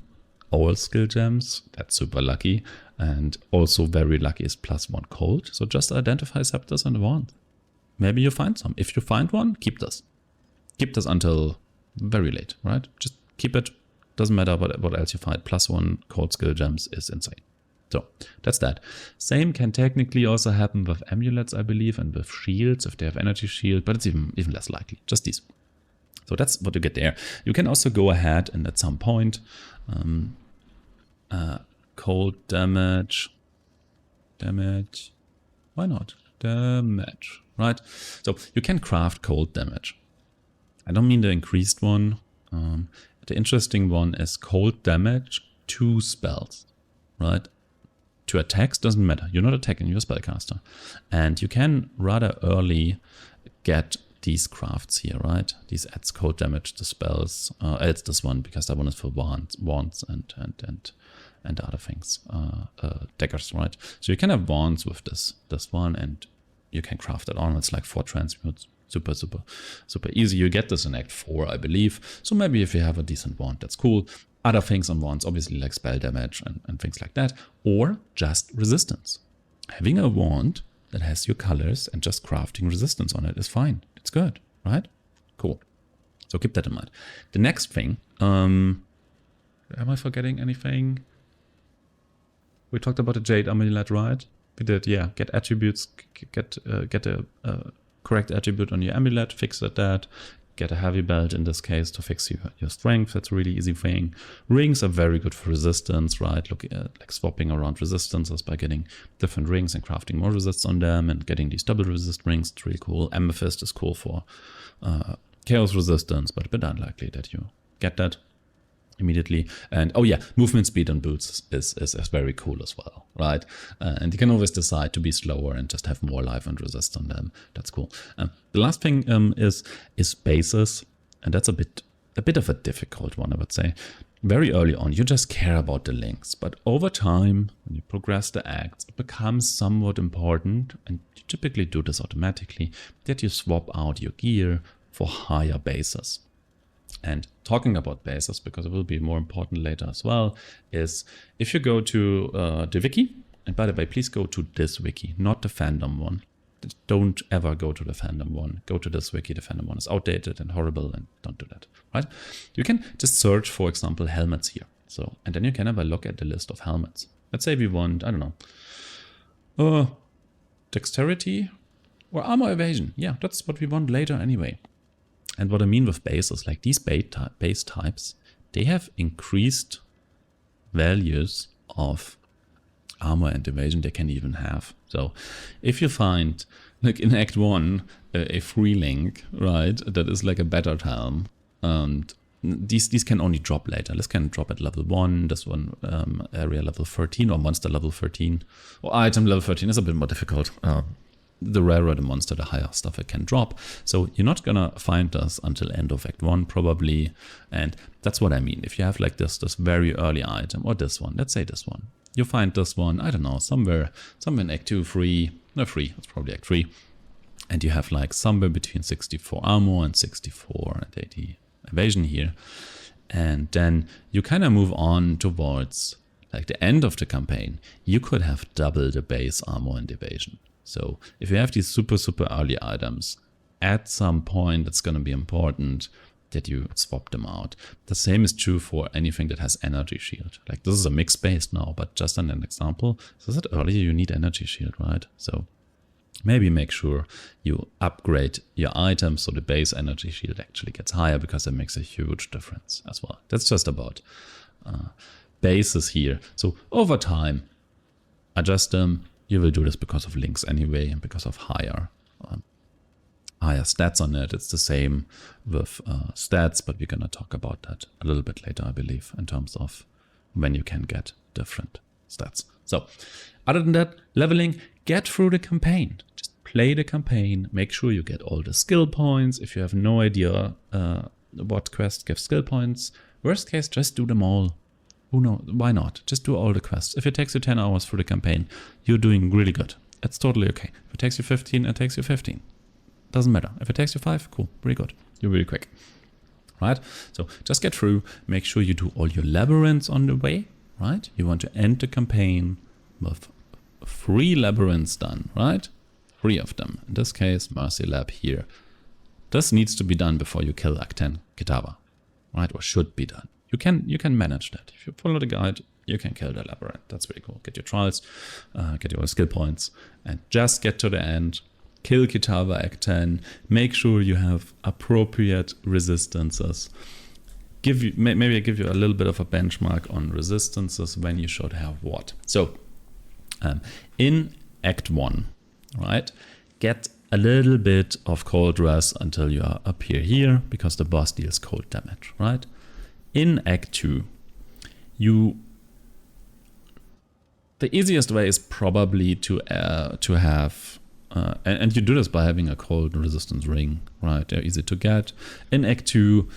all skill gems. That's super lucky. And also very lucky is +1 cold. So just identify scepters and wands. Maybe you find some. If you find one, keep this. Keep this until very late, right? Just keep it. Doesn't matter what else you find. +1 cold skill gems is insane. So that's that. Same can technically also happen with amulets, I believe, and with shields if they have energy shield, but it's even less likely. Just these. So that's what you get there. You can also go ahead and at some point cold damage. Why not? Damage, right? So you can craft cold damage. I don't mean the increased one. The interesting one is cold damage to spells, right? To attacks doesn't matter. You're not attacking, you're a spellcaster. And you can rather early get these crafts here, right? These adds cold damage to spells. It's this one because that one is for wands and other things. Daggers, right? So you can have wands with this one and you can craft it on. It's like 4 transmutes. Super easy. You get this in Act 4, I believe. So maybe if you have a decent wand, that's cool. Other things on wands, obviously like spell damage and things like that. Or just resistance. Having a wand that has your colors and just crafting resistance on it is fine. It's good, right? Cool. So keep that in mind. The next thing, am I forgetting anything? We talked about the Jade Amulet, right? We did, yeah. Get attributes, get a correct attribute on your amulet, fix that. Get a heavy belt in this case to fix your strength. That's a really easy thing. Rings are very good for resistance, right? Look at like swapping around resistances by getting different rings and crafting more resists on them and getting these double resist rings. It's really cool. Amethyst is cool for chaos resistance, but a bit unlikely that you get that immediately. And oh yeah, movement speed on boots is very cool as well, right? And you can always decide to be slower and just have more life and resist on them. That's cool. The last thing is bases, and that's a bit of a difficult one, I would say. Very early on, you just care about the links, but over time, when you progress the acts, it becomes somewhat important, and you typically do this automatically, that you swap out your gear for higher bases. And talking about bases, because it will be more important later as well, is if you go to the wiki, and by the way, please go to this wiki, not the fandom one. Don't ever go to the fandom one. Go to this wiki. The fandom one is outdated and horrible, and don't do that, right? You can just search, for example, helmets here. So, and then you can have a look at the list of helmets. Let's say we want, I don't know, dexterity, Or armor evasion. Yeah, that's what we want later anyway. And what I mean with bases, like these base types, they have increased values of armor and evasion they can even have. So if you find, like in Act 1, a free link, right, that is like a battle helm, and these can only drop later. This can drop at level 1, this one area level 13, or monster level 13, or item level 13 is a bit more difficult. The rarer the monster, the higher stuff it can drop. So you're not gonna find this until end of Act 1 probably, and that's what I mean. If you have like this very early item, or this one, let's say this one, you find this one, I don't know, somewhere in Act 2, 3, no 3, it's probably Act 3, and you have like somewhere between 64 armor and 64 and 80 evasion here, and then you kind of move on towards like the end of the campaign. You could have double the base armor and evasion. So if you have these super early items, at some point it's going to be important that you swap them out. The same is true for anything that has energy shield. Like this is a mixed base now, but just an example. So that earlier you need energy shield, right? So maybe make sure you upgrade your items so the base energy shield actually gets higher, because it makes a huge difference as well. That's just about bases here. So over time, adjust them. You will do this because of links anyway, and because of higher stats on it. It's the same with stats, but we're going to talk about that a little bit later, I believe, in terms of when you can get different stats. So other than that, leveling, get through the campaign. Just play the campaign, make sure you get all the skill points. If you have no idea what quest gives skill points, worst case, just do them all. Who knows? Why not? Just do all the quests. If it takes you 10 hours for the campaign, you're doing really good. It's totally okay. If it takes you 15, it takes you 15. Doesn't matter. If it takes you 5, cool, pretty good. You're really quick, right? So just get through. Make sure you do all your labyrinths on the way, right? You want to end the campaign with 3 labyrinths done, right? 3 of them. In this case, Mercy Lab here. This needs to be done before you kill Act 10 Kitava, right? Or should be done. You can manage that. If you follow the guide, you can kill the labyrinth. That's really cool. Get your trials, get your skill points, and just get to the end. Kill Kitava Act 10. Make sure you have appropriate resistances. Maybe I give you a little bit of a benchmark on resistances when you should have what. So in Act 1, right, get a little bit of cold res until you appear here, because the boss deals cold damage, right? In Act 2, the easiest way is probably to have, and you do this by having a cold resistance ring, right? They're easy to get. In Act 2,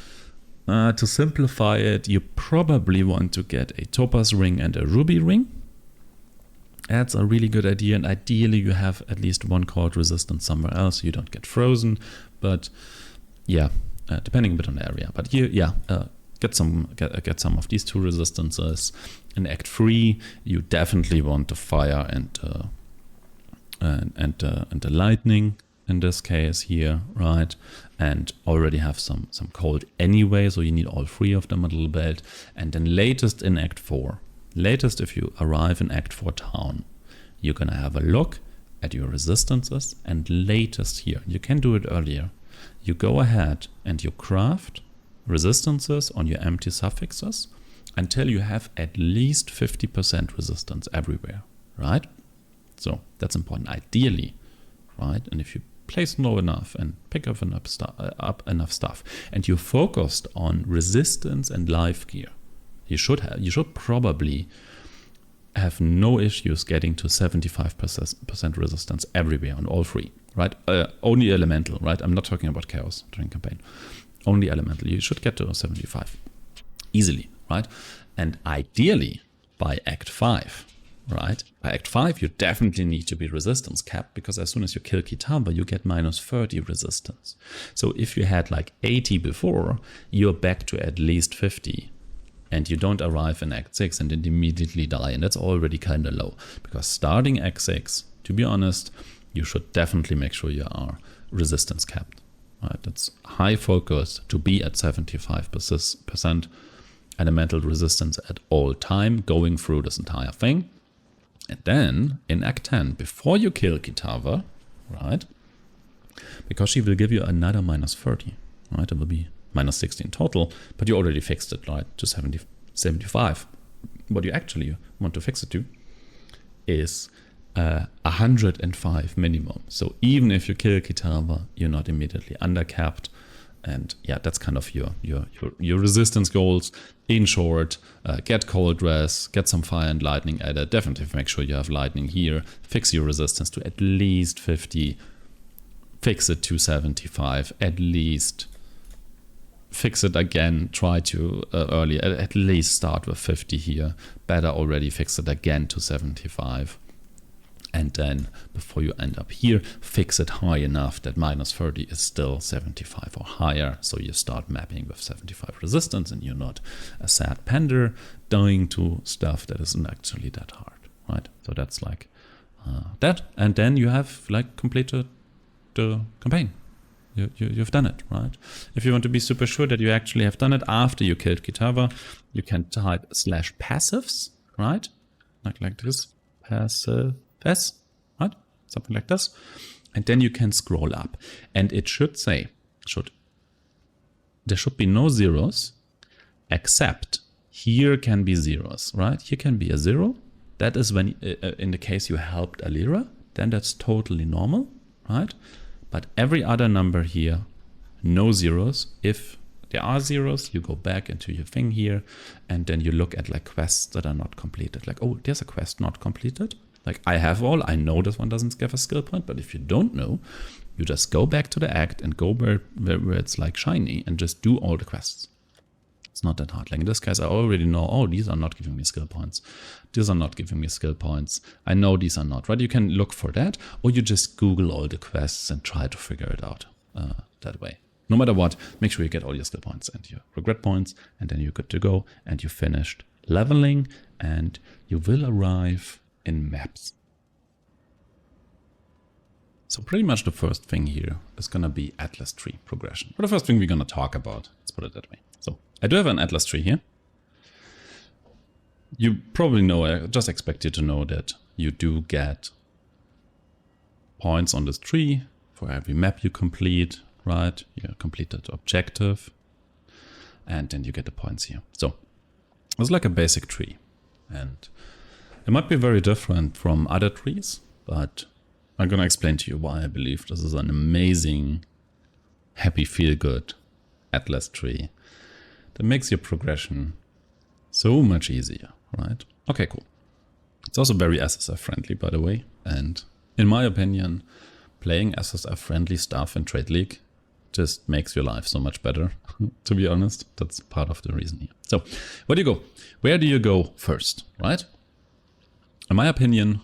to simplify it, you probably want to get a topaz ring and a ruby ring. That's a really good idea, and ideally you have at least one cold resistance somewhere else so you don't get frozen. But yeah, depending a bit on the area. But here, yeah. Get some of these 2 resistances. In Act 3, you definitely want the fire and the lightning in this case here, right? And already have some cold anyway, so you need all 3 of them a little bit. And then latest in Act 4, if you arrive in Act 4 town, you're gonna have a look at your resistances, and latest here, you can do it earlier. You go ahead and you craft resistances on your empty suffixes until you have at least 50% resistance everywhere, right? So that's important, ideally, right? And if you place low enough and pick up enough stuff, and you're focused on resistance and life gear, you should probably have no issues getting to 75% resistance everywhere on all 3, right? Only elemental, right? I'm not talking about chaos during campaign. Only elemental. You should get to 75 easily, right? And ideally by Act 5, right? By Act 5, you definitely need to be resistance capped, because as soon as you kill Kitava, you get minus 30 resistance. So if you had like 80 before, you're back to at least 50. And you don't arrive in Act 6 and then immediately die. And that's already kind of low, because starting Act 6, to be honest, you should definitely make sure you are resistance capped. Right, it's high focus to be at 75% elemental resistance at all time, going through this entire thing. And then in Act 10, before you kill Kitava, right, because she will give you another minus 30, right? It will be minus 60 in total, but you already fixed it, right, to 75. What you actually want to fix it to is 105 minimum. So even if you kill Kitava, you're not immediately undercapped. And yeah, that's kind of your resistance goals. In short, get cold dress, get some fire and lightning added. Definitely make sure you have lightning here. Fix your resistance to at least 50. Fix it to 75 at least. Fix it again, try to early, at least start with 50 here. Better already fix it again to 75. And then before you end up here, fix it high enough that minus 30 is still 75 or higher. So you start mapping with 75 resistance and you're not a sad panda dying to stuff that isn't actually that hard, right? So that's like that. And then you have like completed the campaign. You've done it, right? If you want to be super sure that you actually have done it after you killed Kitava, you can type /passives, right? Like this, passives, right? Something like this. And then you can scroll up. And it should say, there should be no zeros, except here can be zeros, right? Here can be a 0. That is when, in the case you helped Alira, then that's totally normal, right? But every other number here, no zeros. If there are zeros, you go back into your thing here, and then you look at like quests that are not completed. Like, oh, there's a quest not completed. Like I have all, I know this one doesn't give a skill point, but if you don't know, you just go back to the act and go where it's like shiny and just do all the quests. It's not that hard. Like in this case, I already know, oh, these are not giving me skill points. These are not giving me skill points. I know these are not, right? You can look for that, or you just Google all the quests and try to figure it out that way. No matter what, make sure you get all your skill points and your regret points, and then you're good to go, and you finished leveling, and you will arrive in maps. So pretty much the first thing here is going to be Atlas tree progression. Or the first thing we're going to talk about. Let's put it that way. So I do have an Atlas tree here. You probably know, I just expect you to know that you do get points on this tree for every map you complete, right? You complete that objective, and then you get the points here. So it's like a basic tree, and it might be very different from other trees, but I'm going to explain to you why I believe this is an amazing, happy, feel-good Atlas tree that makes your progression so much easier, right? Okay, cool. It's also very SSF friendly, by the way. And in my opinion, playing SSF friendly stuff in Trade League just makes your life so much better, to be honest. That's part of the reason here. So where do you go? Where do you go first, right? In my opinion,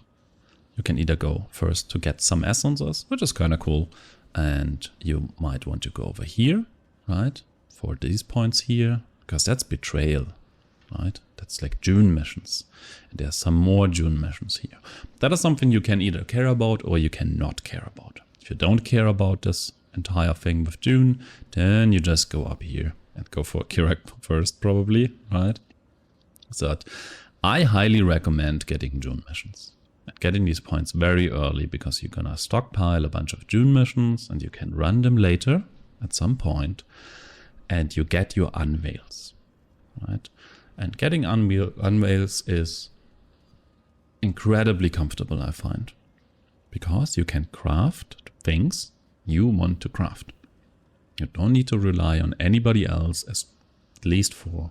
you can either go first to get some essences, which is kind of cool. And you might want to go over here, right? For these points here, because that's betrayal, right? That's like June missions. And there's some more June missions here. That is something you can either care about or you cannot care about. If you don't care about this entire thing with June, then you just go up here and go for Kirak first, probably, right? So I highly recommend getting June missions. And getting these points very early, because you're gonna stockpile a bunch of June missions and you can run them later at some point, and you get your unveils, right? And getting unveils is incredibly comfortable, I find, because you can craft things you want to craft. You don't need to rely on anybody else, at least for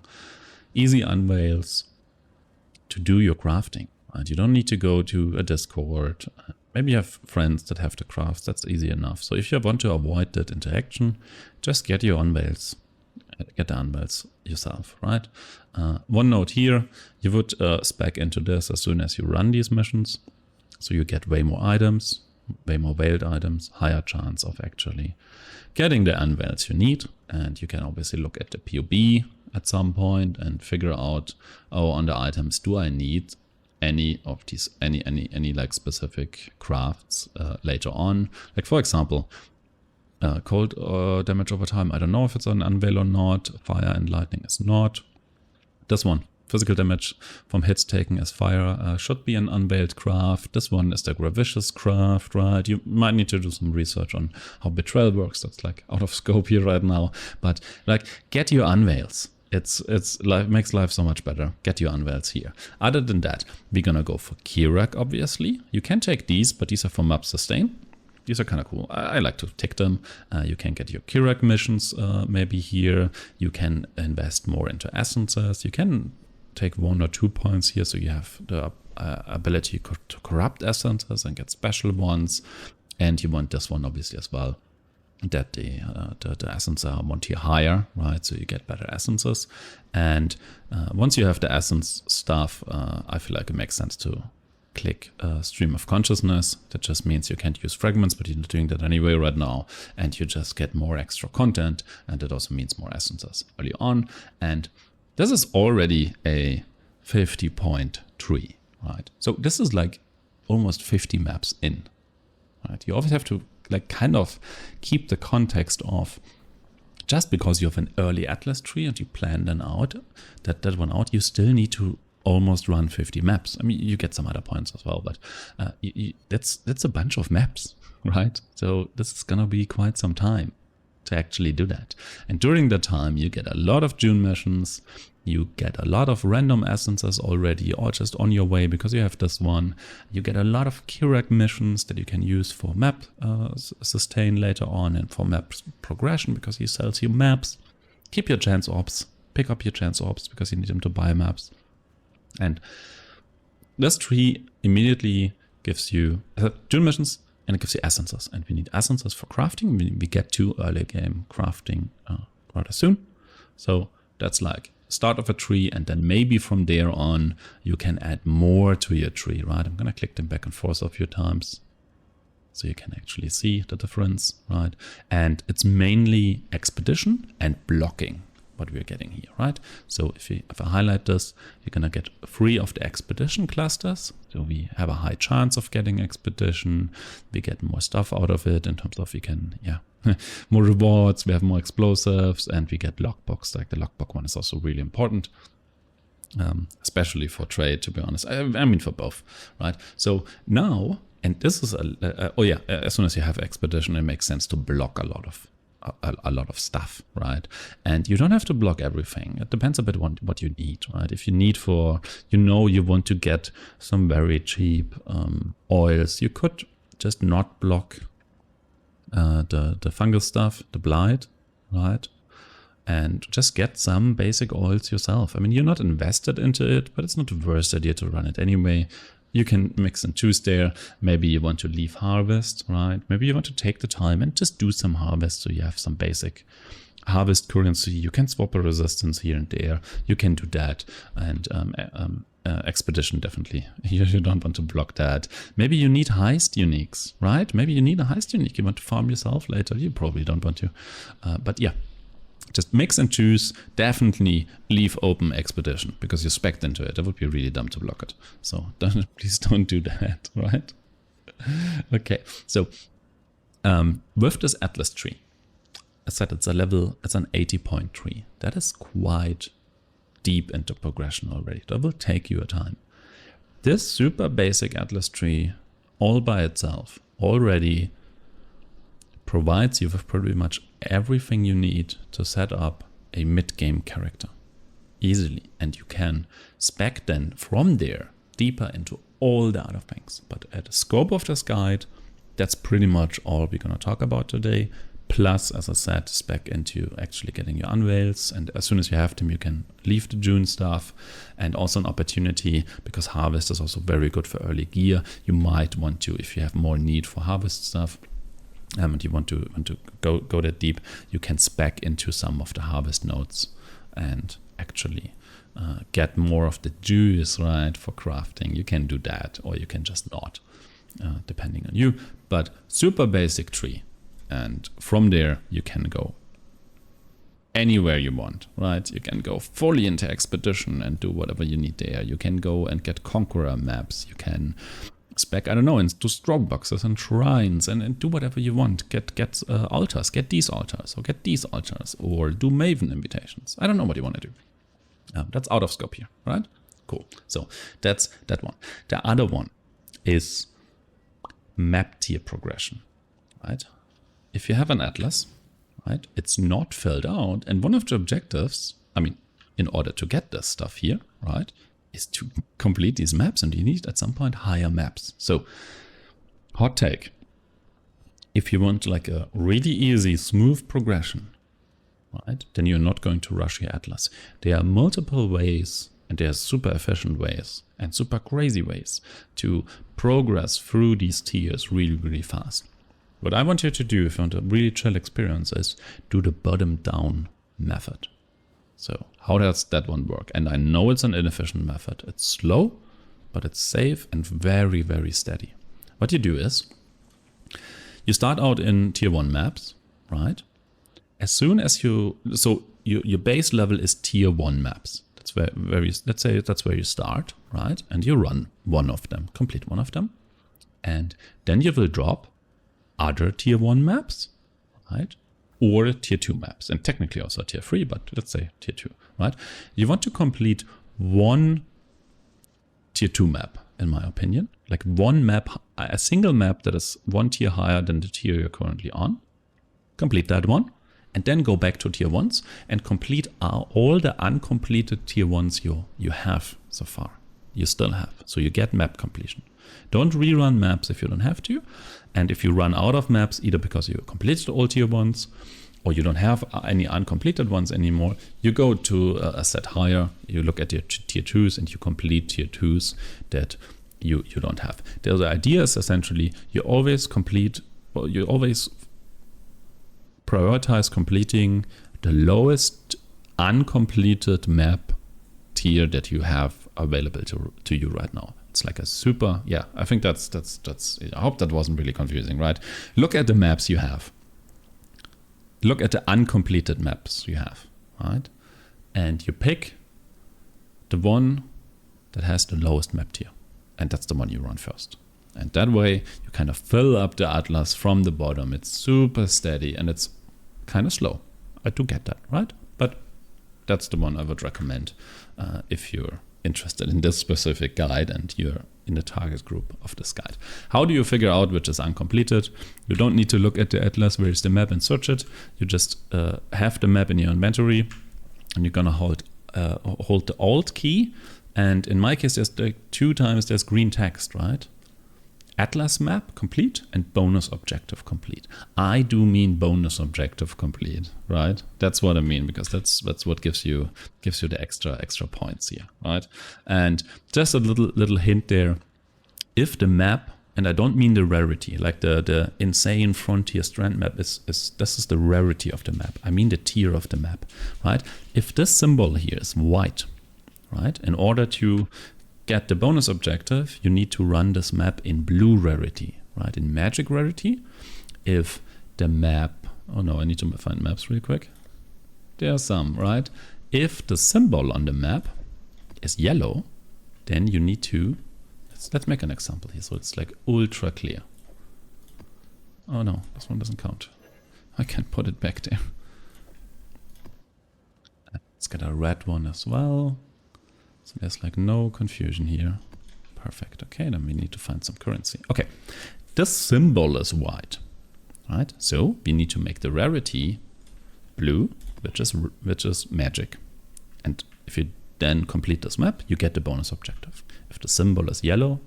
easy unveils, to do your crafting. Right? You don't need to go to a Discord. Maybe you have friends that have the crafts. That's easy enough. So if you want to avoid that interaction, just get your unveils. Get the unveils yourself, right? One note here, you would spec into this as soon as you run these missions. So you get way more items, way more veiled items, higher chance of actually getting the unveils you need. And you can obviously look at the POB at some point and figure out, oh, on the items, do I need any of these, any like specific crafts later on? Like for example, cold damage over time. I don't know if it's an unveil or not. Fire and lightning is not. This one, physical damage from hits taken as fire should be an unveiled craft. This one is the Gravicious craft, right? You might need to do some research on how Betrayal works. That's like out of scope here right now. But like, get your unveils. It's life makes life so much better. Get your unveils here. Other than that, we're gonna go for Kirak, obviously. You can take these, but these are for map sustain. These are kind of cool. I like to tick them. You can get your Kirak missions maybe here. You can invest more into essences. You can take 1 or 2 points here, so you have the ability to corrupt essences and get special ones. And you want this one obviously as well, that the essences are 1 tier higher, right? So you get better essences. And once you have the essence stuff, I feel like it makes sense to click Stream of Consciousness. That just means you can't use fragments, but you're doing that anyway right now, and you just get more extra content, and it also means more essences early on. And this is already a 50-point tree, right? So this is like almost 50 maps in, right? You always have to like kind of keep the context of, just because you have an early Atlas tree and you plan then out that one out, you still need to almost run 50 maps. I mean, you get some other points as well, but that's a bunch of maps, right? So this is gonna be quite some time to actually do that. And during that time, you get a lot of June missions, you get a lot of random essences already, or just on your way because you have this one. You get a lot of Kirak missions that you can use for map sustain later on, and for map progression because he sells you maps. Keep your chance orbs, pick up your chance orbs because you need them to buy maps. And this tree immediately gives you June missions, and it gives you essences. And we need essences for crafting. We get to early game crafting rather soon. So that's like start of a tree, and then maybe from there on you can add more to your tree, right? I'm gonna click them back and forth a few times so you can actually see the difference, right? And it's mainly expedition and blocking what we're getting here, right? So if I highlight this, you're gonna get 3 of the expedition clusters. So we have a high chance of getting expedition. We get more stuff out of it in terms of we can, more rewards, we have more explosives, and we get lockbox. Like the lockbox one is also really important, especially for trade, to be honest. I mean for both, right? So now, and this is as soon as you have expedition, it makes sense to block a lot of stuff, right? And you don't have to block everything. It depends a bit on what you need, right? If you need you want to get some very cheap oils, you could just not block the fungus stuff, the blight, right? And just get some basic oils yourself. I mean, you're not invested into it, but it's not the worst idea to run it anyway. You can mix and choose there. Maybe you want to leave harvest, right? Maybe you want to take the time and just do some harvest so you have some basic harvest currency. You can swap a resistance here and there. You can do that. And expedition, definitely. You don't want to block that. Maybe you need heist uniques, right? Maybe you need a heist unique. You want to farm yourself later. You probably don't want to. But yeah. Just mix and choose. Definitely leave open expedition because you're specced into it. It would be really dumb to block it. So please don't do that, right? Okay, so with this Atlas tree, I said it's an 80-point tree. That is quite deep into progression already. That will take you a time. This super basic Atlas tree all by itself already provides you with pretty much everything you need to set up a mid-game character easily, and you can spec then from there deeper into all the other things. But at the scope of this guide, that's pretty much all we're going to talk about today. Plus, as I said, spec into actually getting your unveils, and as soon as you have them, you can leave the June stuff. And also an opportunity, because harvest is also very good for early gear. You might want to, if you have more need for harvest stuff, and you want to go that deep, you can spec into some of the harvest nodes and actually get more of the juice, right, for crafting. You can do that, or you can just not, depending on you. But super basic tree, and from there you can go anywhere you want, right? You can go fully into expedition and do whatever you need there. You can go and get conqueror maps. You can spec, I don't know, into strong boxes and shrines and do whatever you want. Get altars, get these altars, or get these altars, or do Maven invitations. I don't know what you want to do. That's out of scope here, right? Cool. So that's that one. The other one is map tier progression, right? If you have an atlas, right, it's not filled out, and one of the objectives, I mean, in order to get this stuff here, right, is to complete these maps, and you need at some point higher maps. So, hot take. If you want like a really easy, smooth progression, right, then you're not going to rush your atlas. There are multiple ways, and there are super efficient ways and super crazy ways to progress through these tiers really, really fast. What I want you to do if you want a really chill experience is do the bottom down method. So how does that one work? And I know it's an inefficient method. It's slow, but it's safe and very, very steady. What you do is you start out in tier 1 maps, right? As soon as your base level is tier 1 maps. That's let's say that's where you start, right? And you run one of them, complete one of them. And then you will drop other tier 1 maps, right? Or tier 2 maps, and technically also tier 3, but let's say tier 2, right? You want to complete one tier 2 map, in my opinion. Like one map, a single map that is one tier higher than the tier you're currently on. Complete that one, and then go back to tier 1s and complete all the uncompleted tier 1s you have so far. You still have, so you get map completion. Don't rerun maps if you don't have to. And if you run out of maps, either because you completed all tier 1s or you don't have any uncompleted ones anymore, you go to a set higher, you look at your tier 2s and you complete tier 2s that you don't have. The idea is essentially you always prioritize completing the lowest uncompleted map tier that you have available to you right now. It's like a super, yeah, I think that's, I hope that wasn't really confusing, right? Look at the maps you have. Look at the uncompleted maps you have, right? And you pick the one that has the lowest map tier. And that's the one you run first. And that way you kind of fill up the atlas from the bottom. It's super steady and it's kind of slow. I do get that, right? But that's the one I would recommend if you're interested in this specific guide and you're in the target group of this guide. How do you figure out which is uncompleted? You don't need to look at the atlas, where is the map, and search it. You just have the map in your inventory, and you're gonna hold the Alt key. And in my case, there's 2 times there's green text, right? Atlas map complete and bonus objective complete. I do mean bonus objective complete, right? That's what I mean, because that's what gives you the extra points here, right? And just a little hint there. If the map, and I don't mean the rarity, like the insane frontier strand map this is the rarity of the map. I mean the tier of the map, right? If this symbol here is white, right? In order to get the bonus objective, you need to run this map in blue rarity, right? In magic rarity, if the map, oh no, I need to find maps real quick. There are some, right? If the symbol on the map is yellow, then you need to, let's make an example here. So it's like ultra clear. Oh no, this one doesn't count. I can't put it back there. Let's get a red one as well. So there's like no confusion here. Perfect. Okay, then we need to find some currency. Okay, this symbol is white, right? So we need to make the rarity blue, which is magic. And if you then complete this map, you get the bonus objective. If the symbol is yellow,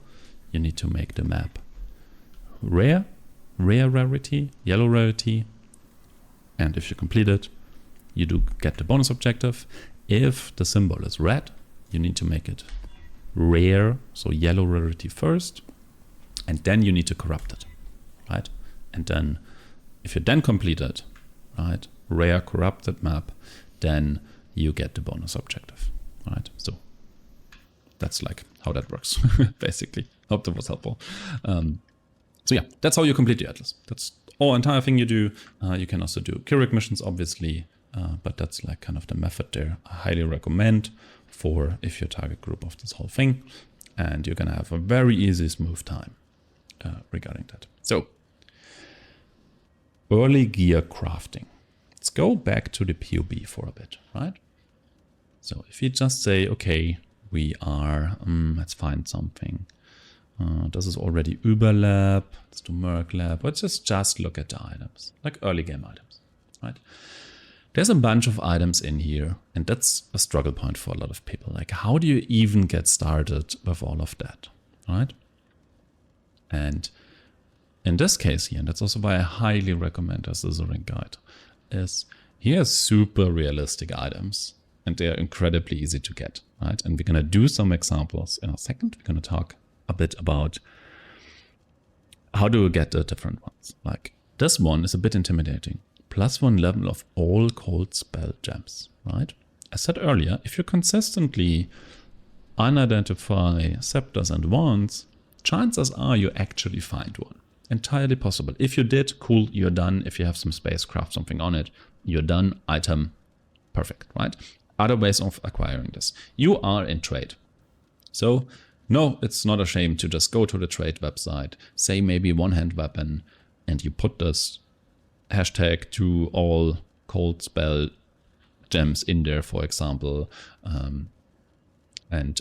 you need to make the map rare rarity, yellow rarity. And if you complete it, you do get the bonus objective. If the symbol is red, you need to make it rare, so yellow rarity first, and then you need to corrupt it, right? And then if you then complete it, right, rare corrupted map, then you get the bonus objective, right? So that's like how that works, basically. Hope that was helpful. So yeah, that's how you complete the atlas. That's all entire thing you do. You can also do Keurig missions, obviously, but that's like kind of the method there. I highly recommend for if you're target group of this whole thing, and you're gonna have a very easy, smooth time regarding that. So, early gear crafting. Let's go back to the POB for a bit, right? So if you just say, okay, we are, let's find something. This is already Überlap. Let's do Merklab. Let's just look at the items, like early game items, right? There's a bunch of items in here, and that's a struggle point for a lot of people. Like, how do you even get started with all of that, right? And in this case here, and that's also why I highly recommend a scissoring guide, is here's super realistic items, and they're incredibly easy to get, right? And we're gonna do some examples in a second. We're gonna talk a bit about how do we get the different ones. Like this one is a bit intimidating. +1 level of all cold spell gems, right? As said earlier, if you consistently unidentify scepters and wands, chances are you actually find one. Entirely possible. If you did, cool, you're done. If you have some space, craft something on it, you're done. Item, perfect, right? Other ways of acquiring this. You are in trade. So no, it's not a shame to just go to the trade website, say maybe one-hand weapon, and you put this hashtag to all cold spell gems in there, for example, and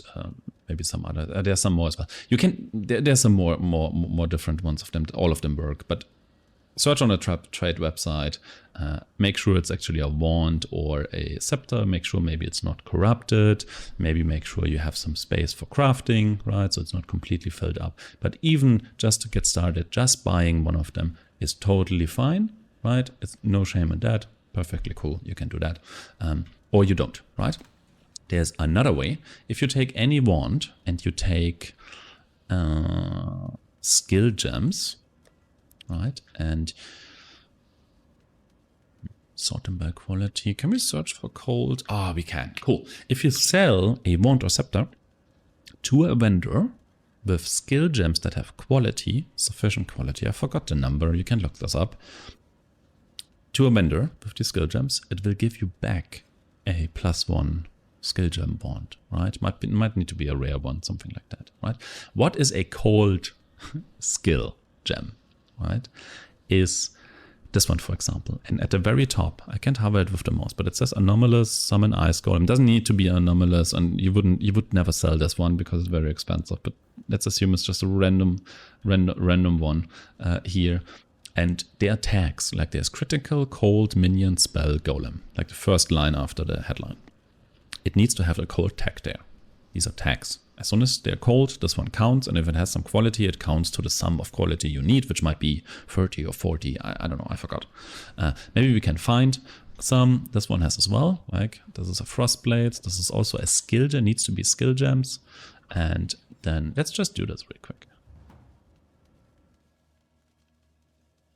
maybe some other. There's some more as well. You can. There's some more different ones of them. All of them work, but search on a trade website. Make sure it's actually a wand or a scepter. Make sure maybe it's not corrupted. Maybe make sure you have some space for crafting, right? So it's not completely filled up. But even just to get started, just buying one of them is totally fine, right? It's no shame in that. Perfectly cool. You can do that. Or you don't, right? There's another way. If you take any wand and you take skill gems, right, and sort them by quality. Can we search for cold? Ah, we can. Cool. If you sell a wand or scepter to a vendor with skill gems that have quality, sufficient quality, I forgot the number, you can look this up, to a vendor with the skill gems, it will give you back a +1 skill gem wand, right? Might need to be a rare one, something like that, right? What is a cold skill gem, right? Is this one, for example. And at the very top, I can't hover it with the mouse, but it says anomalous summon ice golem. It doesn't need to be anomalous, and you would never sell this one because it's very expensive. But let's assume it's just a random one here. And there are tags, like there's critical, cold, minion, spell, golem, like the first line after the headline. It needs to have a cold tag there. These are tags. As soon as they're cold, this one counts, and if it has some quality, it counts to the sum of quality you need, which might be 30 or 40, I don't know, I forgot. Maybe we can find some. This one has as well, like this is a Frostblades, this is also a skill gem, needs to be skill gems, and then let's just do this real quick.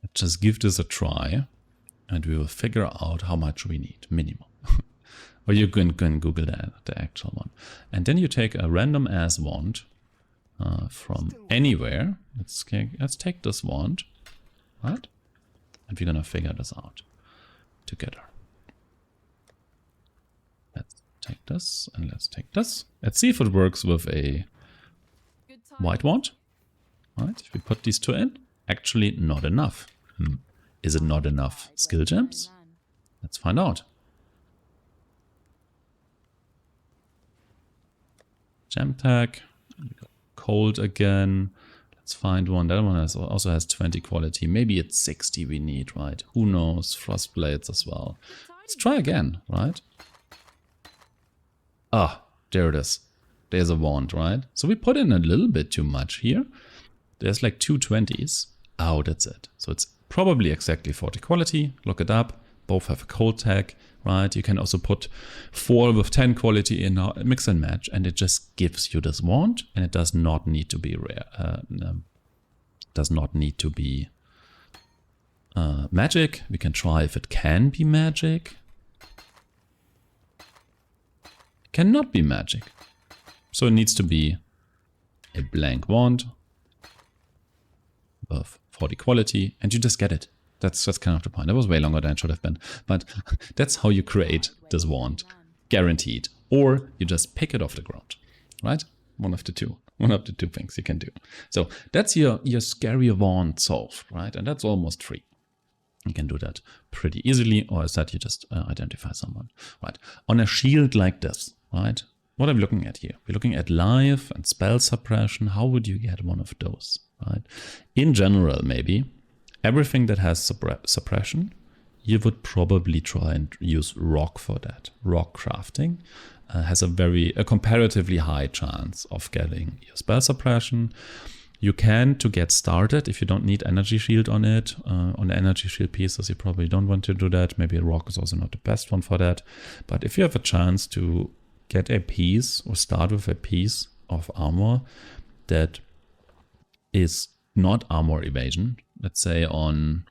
Let's just give this a try, and we will figure out how much we need, minimum. Or you can Google that, the actual one. And then you take a random ass wand from anywhere. Let's take this wand, right? And we're gonna figure this out together. Let's take this and let's take this. Let's see if it works with a white wand. Right? If we put these two in, actually not enough. Is it not enough skill gems? Let's find out. Gem tag, cold again. Let's find one. That one also has 20 quality. Maybe it's 60 we need, right? Who knows? Frostblades as well. Let's try again, right? Ah, there it is. There's a wand, right? So we put in a little bit too much here. There's like 2 20s. Oh, that's it. So it's probably exactly 40 quality. Look it up. Both have a cold tag, right? You can also put 4 with 10 quality in, mix and match, and it just gives you this wand, and it does not need to be rare. Does not need to be magic. We can try if it can be magic. It cannot be magic. So it needs to be a blank wand with 40 quality, and you just get it. That's kind of the point. That was way longer than it should have been. But that's how you create this wand. Guaranteed. Or you just pick it off the ground. Right? One of the two. One of the two things you can do. So that's your scary wand solved. Right? And that's almost free. You can do that pretty easily, or as that you just identify someone, right? On a shield like this, right? What are we looking at here? We're looking at life and spell suppression. How would you get one of those, right? In general, maybe everything that has suppression, you would probably try and use rock for that. Rock crafting has a comparatively high chance of getting your spell suppression. You can, to get started, if you don't need energy shield on it, on the energy shield pieces, you probably don't want to do that. Maybe a rock is also not the best one for that. But if you have a chance to get a piece or start with a piece of armor that is not armor evasion, let's say on,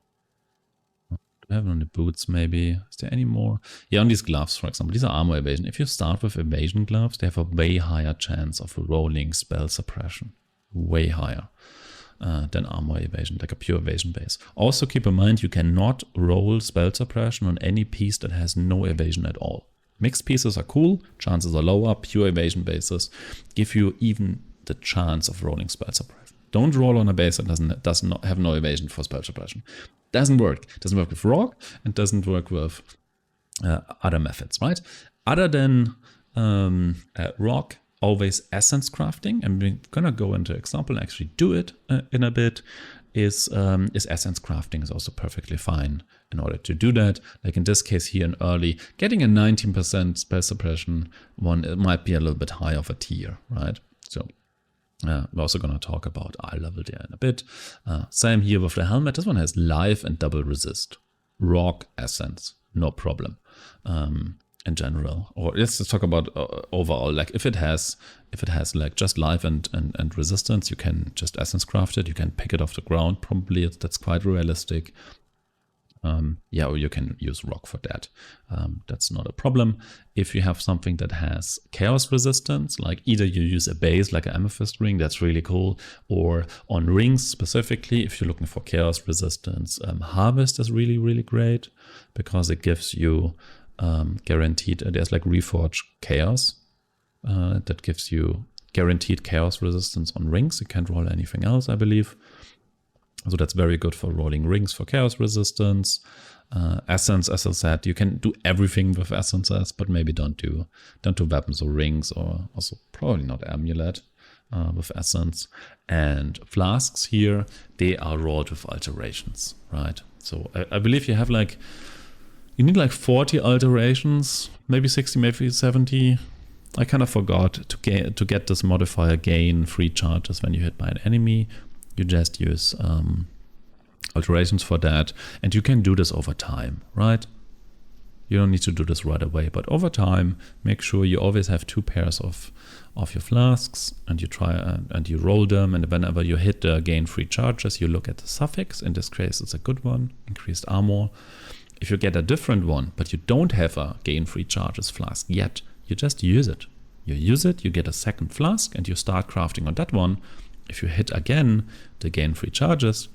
do I have it on the boots maybe? Is there any more? Yeah, on these gloves, for example, these are armor evasion. If you start with evasion gloves, they have a way higher chance of rolling spell suppression. Way higher than armor evasion, like a pure evasion base. Also keep in mind, you cannot roll spell suppression on any piece that has no evasion at all. Mixed pieces are cool, chances are lower. Pure evasion bases give you even the chance of rolling spell suppression. Don't roll on a base that does not have no evasion for spell suppression. Doesn't work. Doesn't work with rock and doesn't work with other methods, right? Other than rock, always essence crafting, and we're gonna go into example and actually do it in a bit. Is essence crafting is also perfectly fine in order to do that. Like in this case here in early, getting a 19% spell suppression one, it might be a little bit high of a tier, right? So we're also gonna talk about eye level there in a bit. Same here with the helmet. This one has life and double resist. Rock essence, no problem. In general, or let's just talk about overall. Like if it has like just life and resistance, you can just essence craft it. You can pick it off the ground. Probably that's quite realistic. Yeah, or you can use rock for that. That's not a problem. If you have something that has chaos resistance, like either you use a base like an amethyst ring, that's really cool, or on rings specifically, if you're looking for chaos resistance, harvest is really, really great because it gives you guaranteed, there's like reforge chaos that gives you guaranteed chaos resistance on rings. You can't roll anything else, I believe. So that's very good for rolling rings for chaos resistance. Essence, as I said, you can do everything with essences, but maybe don't do weapons or rings, or also probably not amulet with essence. And flasks here, they are rolled with alterations, right? So I believe you have like, you need like 40 alterations, maybe 60, maybe 70. I kind of forgot to get this modifier gain free charges when you hit by an enemy. You just use alterations for that, and you can do this over time, right? You don't need to do this right away, but over time, make sure you always have 2 pairs of your flasks, and you try and you roll them, and whenever you hit the gain free charges, you look at the suffix. In this case, it's a good one, increased armor. If you get a different one, but you don't have a gain free charges flask yet, you just use it. You use it, you get a second flask, and you start crafting on that one. If you hit again the gain free charges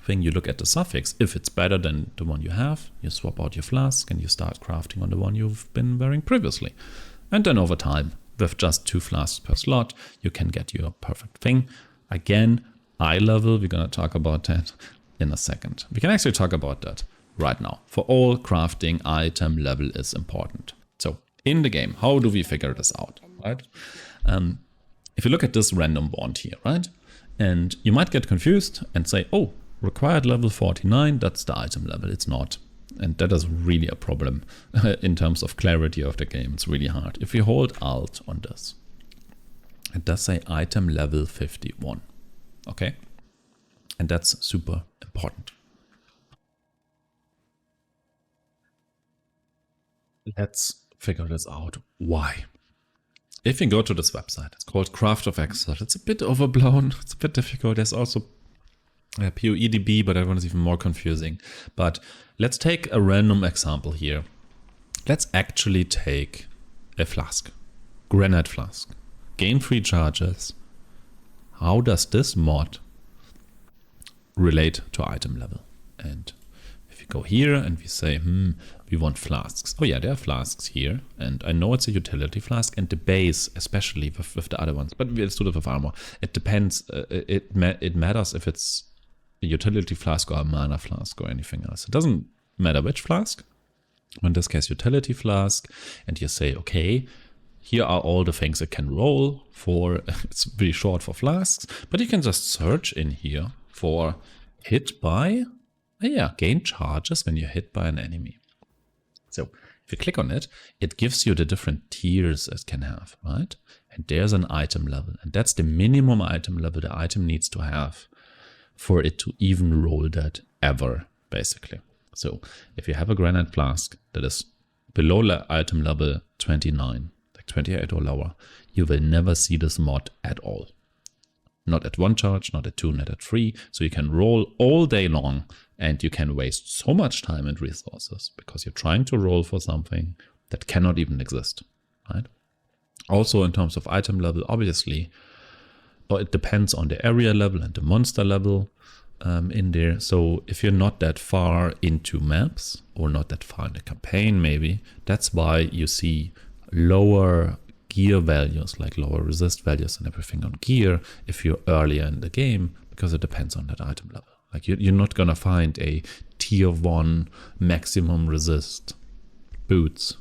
thing, you look at the suffix. If it's better than the one you have, you swap out your flask and you start crafting on the one you've been wearing previously. And then over time, with just 2 flasks per slot, you can get your perfect thing. Again, eye level, we're gonna talk about that in a second. We can actually talk about that right now. For all crafting, item level is important. So in the game, how do we figure this out, right? If you look at this random bond here, right? And you might get confused and say, oh, required level 49, that's the item level. It's not. And that is really a problem in terms of clarity of the game. It's really hard. If you hold Alt on this, it does say item level 51, okay? And that's super important. Let's figure this out. Why? If you go to this website, it's called Craft of Expert. It's a bit overblown. It's a bit difficult. There's also PoEDB, but that one is even more confusing. But let's take a random example here. Let's actually take a flask, granite flask, gain free charges. How does this mod relate to item level? And if you go here and we say, we want flasks. Oh yeah, there are flasks here. And I know it's a utility flask, and the base, especially with the other ones, but let's do that with armor. It depends. It matters if it's a utility flask or a mana flask or anything else. It doesn't matter which flask. In this case, utility flask, and you say, okay, here are all the things it can roll for. It's pretty short for flasks, but you can just search in here for hit by, gain charges when you're hit by an enemy. So if you click on it, it gives you the different tiers it can have, right? And there's an item level, and that's the minimum item level the item needs to have for it to even roll that ever, basically. So if you have a granite flask that is below item level 29, like 28 or lower, you will never see this mod at all. Not at 1 charge, not at 2, not at 3. So you can roll all day long and you can waste so much time and resources because you're trying to roll for something that cannot even exist, right? Also in terms of item level, obviously, it depends on the area level and the monster level in there. So if you're not that far into maps or not that far in the campaign, maybe, that's why you see lower gear values, like lower resist values and everything on gear if you're earlier in the game, because it depends on that item level. Like you're not gonna find a tier 1 maximum resist boots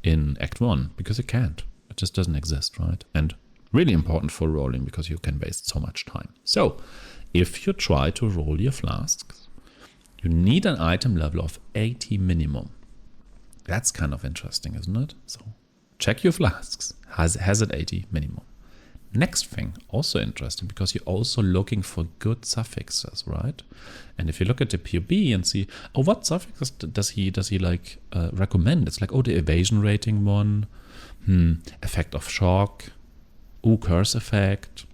in Act 1 because you can't. It just doesn't exist, right? And really important for rolling because you can waste so much time. So if you try to roll your flasks, you need an item level of 80 minimum. That's kind of interesting, isn't it? So check your flasks. Has it 80 minimum? Next thing, also interesting because you're also looking for good suffixes, right? And if you look at the POB and see, oh, what suffixes does he like recommend? It's like, oh, the evasion rating one, effect of shock, curse effect,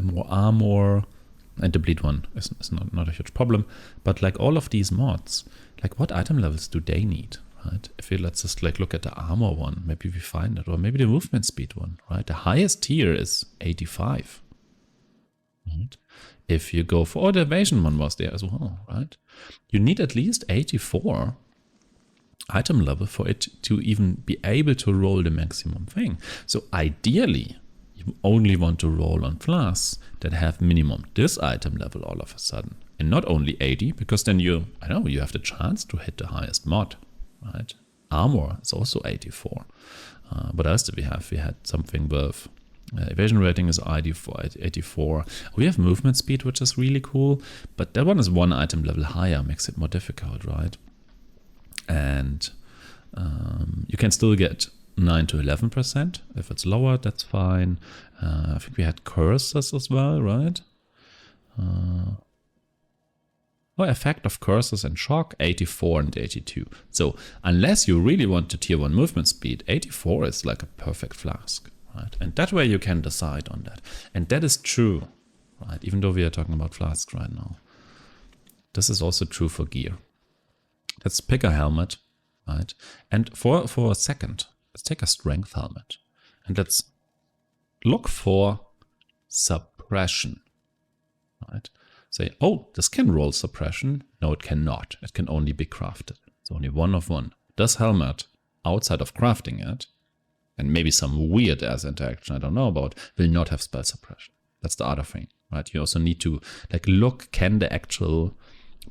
more armor, and the bleed one is not a huge problem. But like all of these mods, like what item levels do they need, right? If we let's just like look at the armor one, maybe we find it, or maybe the movement speed one, right? The highest tier is 85, right? If you go for, the evasion one was there as well, right? You need at least 84 item level for it to even be able to roll the maximum thing. So ideally, you only want to roll on flasks that have minimum this item level all of a sudden. And not only 80, because then you have the chance to hit the highest mod, right? Armor is also 84. What else did we have? We had something with evasion rating is 84. We have movement speed, which is really cool, but that one is 1 item level higher, makes it more difficult, right? And you can still get 9 to 11%. If it's lower, that's fine. I think we had curses as well, right? Effect of curses and shock, 84 and 82. So unless you really want to tier 1 movement speed, 84 is like a perfect flask, right? And that way you can decide on that. And that is true, right? Even though we are talking about flasks right now. This is also true for gear. Let's pick a helmet, right? And for a second, let's take a strength helmet. And let's look for suppression, right? Say, oh, this can roll suppression. No, it cannot. It can only be crafted. It's only 1 of 1. This helmet, outside of crafting it, and maybe some weird ass interaction I don't know about, will not have spell suppression. That's the other thing, right? You also need to like look, can the actual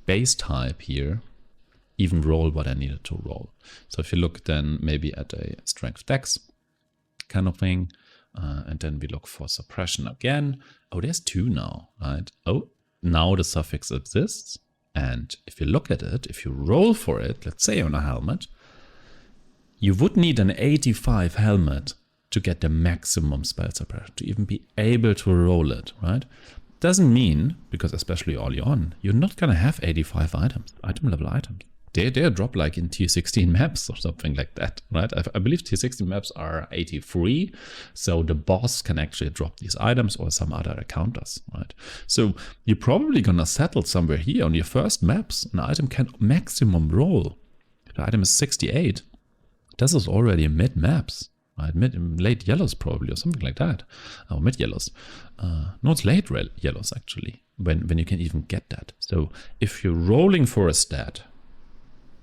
base type here even roll what I needed to roll? So if you look then maybe at a strength dex kind of thing, and then we look for suppression again. Oh, there's 2 now, right? Oh, now the suffix exists. And if you look at it, if you roll for it, let's say on a helmet, you would need an 85 helmet to get the maximum spell suppression, to even be able to roll it, right? Doesn't mean, because especially early on, you're not going to have 85 items, item level items. They drop like in tier 16 maps or something like that, right? I believe tier 16 maps are 83, so the boss can actually drop these items or some other encounters, right? So you're probably gonna settle somewhere here on your first maps. An item can maximum roll. If the item is 68, this is already mid maps, right? Late yellows probably or something like that, or mid yellows. No, it's late yellows actually, when you can even get that. So if you're rolling for a stat,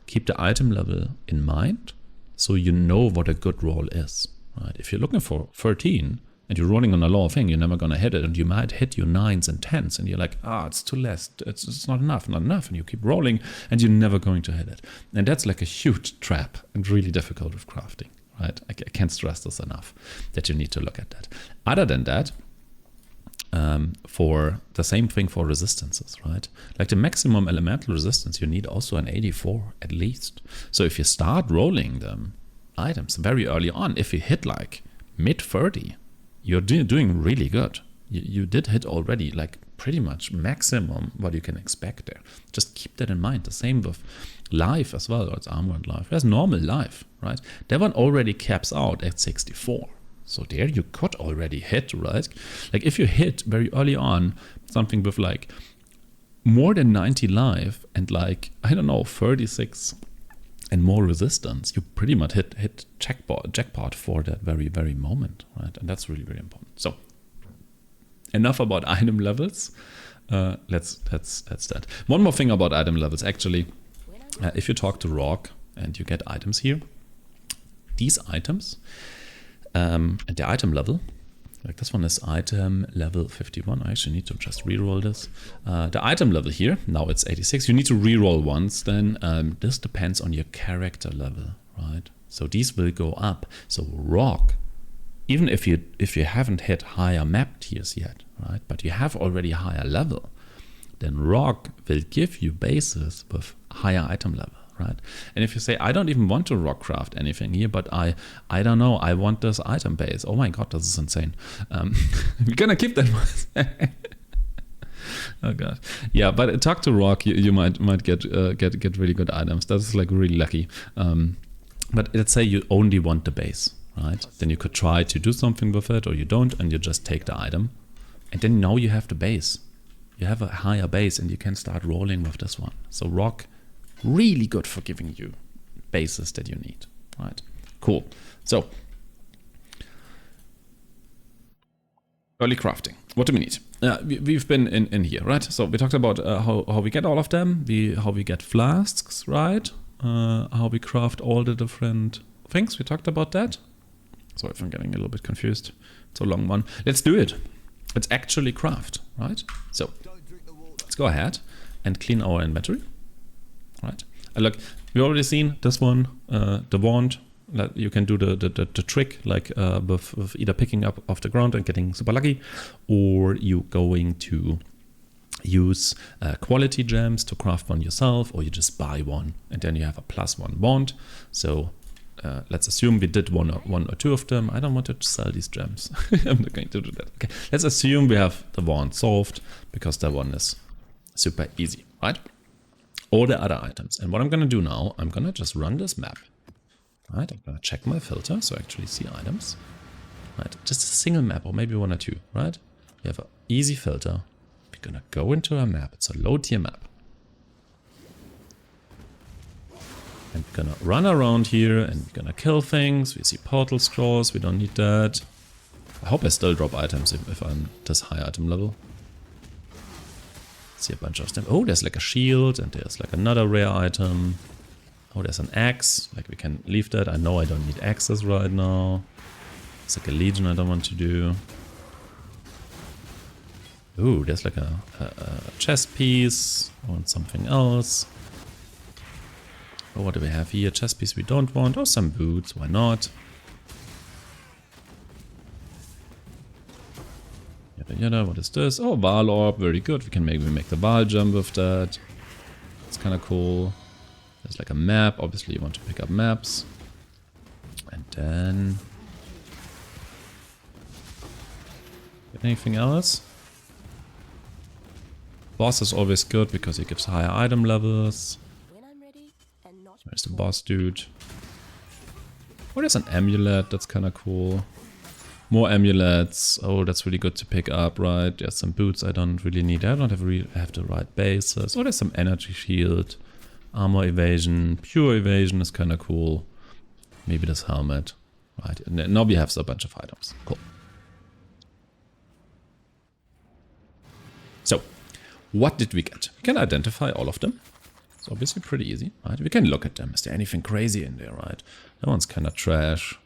keep the item level in mind so you know what a good roll is, right? If you're looking for 13 and you're rolling on a lower thing, you're never gonna hit it, and you might hit your 9s and 10s, and you're like, it's too less, it's not enough, and you keep rolling, and you're never going to hit it. And that's like a huge trap and really difficult with crafting, right? I can't stress this enough, that you need to look at that. Other than that, for the same thing for resistances, right? Like the maximum elemental resistance, you need also an 84 at least. So if you start rolling them items very early on, if you hit like mid 30, you're doing really good. You did hit already like pretty much maximum what you can expect there. Just keep that in mind. The same with life as well, or it's armored life. There's normal life, right? That one already caps out at 64. So there you could already hit, right? Like if you hit very early on something with like more than 90 life and like, I don't know, 36 and more resistance, you pretty much hit jackpot for that very, very moment, right? And that's really, very important. So enough about item levels. That's that. One more thing about item levels, actually. If you talk to Rock and you get items here, these items, and the item level, like this one is item level 51. I actually need to just reroll this. The item level here, now it's 86. You need to reroll once, then this depends on your character level, right? So these will go up. So Rock, even if you haven't hit higher map tiers yet, right? But you have already higher level, then Rock will give you bases with higher item level. Right? And if you say, I don't even want to rock craft anything here, but I don't know, I want this item base. Oh my god, this is insane. We're gonna keep that one. Oh god. Yeah, but talk to Rock, you might get really good items. That's like really lucky. But let's say you only want the base, right? Then you could try to do something with it, or you don't, and you just take the item. And then now you have the base. You have a higher base, and you can start rolling with this one. So Rock, really good for giving you bases that you need, right? Cool. So early crafting. What do we need? We've been in here, right? So we talked about how we get all of them, how we get flasks, right? How we craft all the different things. We talked about that. Sorry if I'm getting a little bit confused. It's a long one. Let's do it. Let's actually craft, right? So let's go ahead and clean our inventory. Right. Look, we've already seen this one, the wand. You can do the trick like with either picking up off the ground and getting super lucky, or you going to use quality gems to craft one yourself, or you just buy one and then you have a +1 wand. So let's assume we did one or two of them. I don't want to sell these gems. I'm not going to do that. Okay, let's assume we have the wand solved because that one is super easy, right? All the other items. And what I'm going to do now, I'm going to just run this map. Right, I'm going to check my filter so I actually see items. Right, just a single map, or maybe one or two, right? We have an easy filter. We're going to go into a map. It's a low tier map. And we're going to run around here and we're going to kill things. We see portal scrolls. We don't need that. I hope I still drop items if I'm this high item level. See a bunch of them. Oh, there's like a shield, and there's like another rare item. Oh, there's an axe. Like we can leave that. I know I don't need axes right now. It's like a legion I don't want to do. Ooh, there's like a chest piece. I want something else. Oh, what do we have here? Chest piece we don't want. Oh, some boots. Why not? Yada, what is this? Oh, Val Orb, very good. We can maybe make the Val jump with that. It's kind of cool. There's like a map. Obviously, you want to pick up maps. And then... anything else? Boss is always good because he gives higher item levels. There's the boss dude. Oh, there's an amulet. That's kind of cool. More amulets. Oh, that's really good to pick up, right? There's some boots I don't really need. I don't have the right bases. Oh, there's some energy shield. Armor evasion. Pure evasion is kind of cool. Maybe this helmet. Right, and now we have a bunch of items. Cool. So, what did we get? We can identify all of them. It's obviously pretty easy, right? We can look at them. Is there anything crazy in there, right? That one's kind of trash.